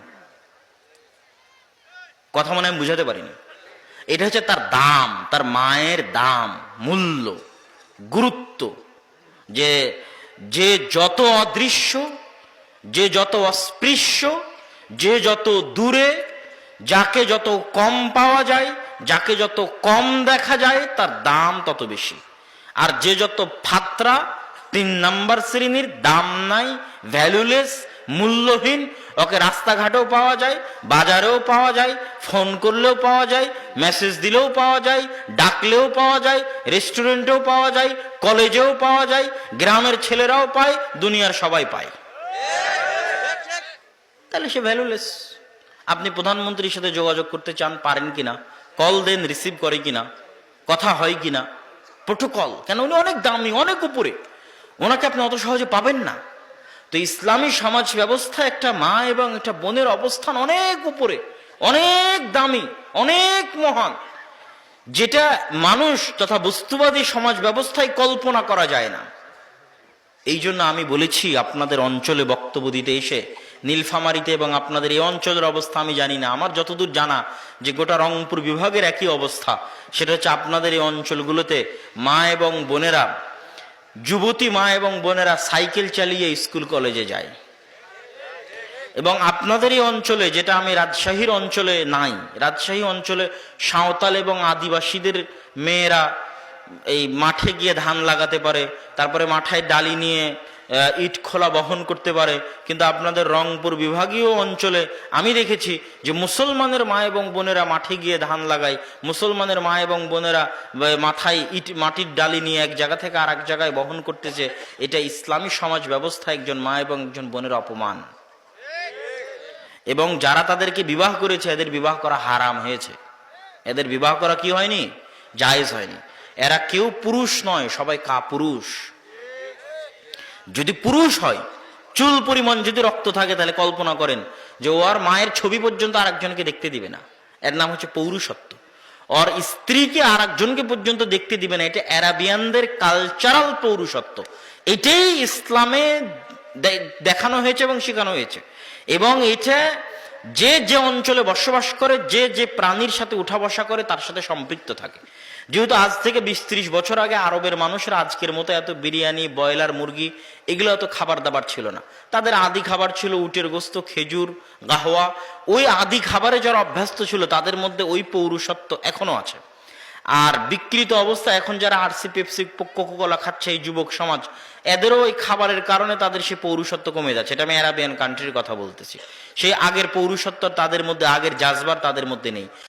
কথা মনে আমি বুঝাতে পারিনি। এটা হচ্ছে তার দাম, তার মায়ের দাম, মূল্য, গুরুত্ব। যে যে যত অদৃশ্য, যে যত অস্পৃশ্য, যে যত দূরে, যাকে যত কম পাওয়া যায়, যাকে যত কম দেখা যায়, তার দাম তত বেশি। আর যে যত ফাত্রা, 3 নাম্বার শ্রেণীর, দাম নাই, ভ্যালুলেস, মূল্যহীন, ওকে রাস্তাঘাটেও পাওয়া যায়, বাজারেও পাওয়া যায়, ফোন করলেও পাওয়া যায়, মেসেজ দিলেও পাওয়া যায়, ডাকলেও পাওয়া যায়, রেস্টুরেন্টেও পাওয়া যায়, কলেজেও পাওয়া যায়, গ্রামের ছেলেরাও পায়, দুনিয়ার সবাই পায়। তাহলে সে ভ্যালুলেস। আপনি প্রধানমন্ত্রীর সাথে যোগাযোগ করতে চান, পারেন কিনা, কল দেন, রিসিভ করে কিনা, কথা হয় কিনা, প্রোটোকল, কেন উনি অনেক দামি, অনেক উপরে, ওনাকে আপনি অত সহজে পাবেন না। তো ইসলামী সমাজ ব্যবস্থা একটা মা এবং একটা বোনের অবস্থান অনেক উপরে, অনেক দামি, অনেক মহান, যেটা মানুষ তথা বস্তুবাদী সমাজ ব্যবস্থায় কল্পনা করা যায় না। এই জন্য আমি বলেছি আপনাদের অঞ্চলে বক্তব্য দিতে এসে, নীলফামারীতে এবং আপনাদের এই অঞ্চলের অবস্থা আমি জানি না, আমার যতদূর জানা যে গোটা রংপুর বিভাগের একই অবস্থা, সেটা হচ্ছে আপনাদের এই অঞ্চলগুলোতে মা এবং বোনেরা, যুবতী মা এবং বোনেরা সাইকেল চালিয়ে স্কুল কলেজে যায়। এবং আপনাদের এই অঞ্চলে, যেটা আমি রাজশাহীর অঞ্চলে নাই, রাজশাহী অঞ্চলে সাঁওতাল এবং আদিবাসীদের মেয়েরা এই মাঠে গিয়ে ধান লাগাতে পারে, তারপরে মাথায় ডালি নিয়ে ইট খোলা বহন করতে পারে। কিন্তু আপনাদের রংপুর বিভাগীয় অঞ্চলে আমি দেখেছি যে মুসলমানের মা এবং বোনেরা মাঠে গিয়ে ধান লাগায়, মুসলমানের মা এবং বোনেরা মাথায় মাটির ডালি নিয়ে এক জায়গা থেকে আর এক জায়গায় বহন করতেছে। এটা ইসলামী সমাজ ব্যবস্থা একজন মা এবং একজন বোনের অপমান। এবং যারা তাদেরকে বিবাহ করেছে, এদের বিবাহ করা হারাম হয়েছে, এদের বিবাহ করা কি হয়নি, জায়েজ হয়নি। এরা কেউ পুরুষ নয়, সবাই কাপুরুষ। যদি পুরুষ হয়, চুল পরিমাণ যদি রক্ত থাকে, তাহলে কল্পনা করেন যে ও আর মায়ের ছবি পর্যন্ত আর একজনকে দেখতে দিবে না। এর নাম হচ্ছে পৌরুষত্ব। ওর স্ত্রীকে আর একজনকে পর্যন্ত দেখতে দিবে না। এটা অ্যারাবিয়ানদের কালচারাল পৌরুষত্ব। এটাই ইসলামে দেখানো হয়েছে এবং শেখানো হয়েছে। এবং এটা যে যে অঞ্চলে বসবাস করে, যে যে প্রাণীর সাথে উঠা বসা করে, তার সাথে সম্পৃক্ত থাকে। যেহেতু আজ থেকে 20-30 বছর আগে আরবের মানুষরা আজকের মতো এত বিরিয়ানি, ব্রয়লার মুরগি এগুলো এত খাবার দাবার ছিল না। তাদের আদি খাবার ছিল উটের গোস্ত, খেজুর, গাহওয়া। ওই আদি খাবারে যারা অভ্যস্ত ছিল, তাদের মধ্যে ওই পৌরুষত্ব এখনো আছে। আর বিকৃত অবস্থা এখন যারা আরসি, পেপসি, কোকাকোলা খাচ্ছে এই যুবক সমাজ, এদেরও ওই খাবারের কারণে তাদের সেই পৌরুষত্ব কমে যাচ্ছে। এটা আমি অ্যারাবিয়ান কান্ট্রির কথা বলতেছি। সেই আগের পৌরুষত্ব তাদের মধ্যে, আগের জাজবার তাদের মধ্যে নেই।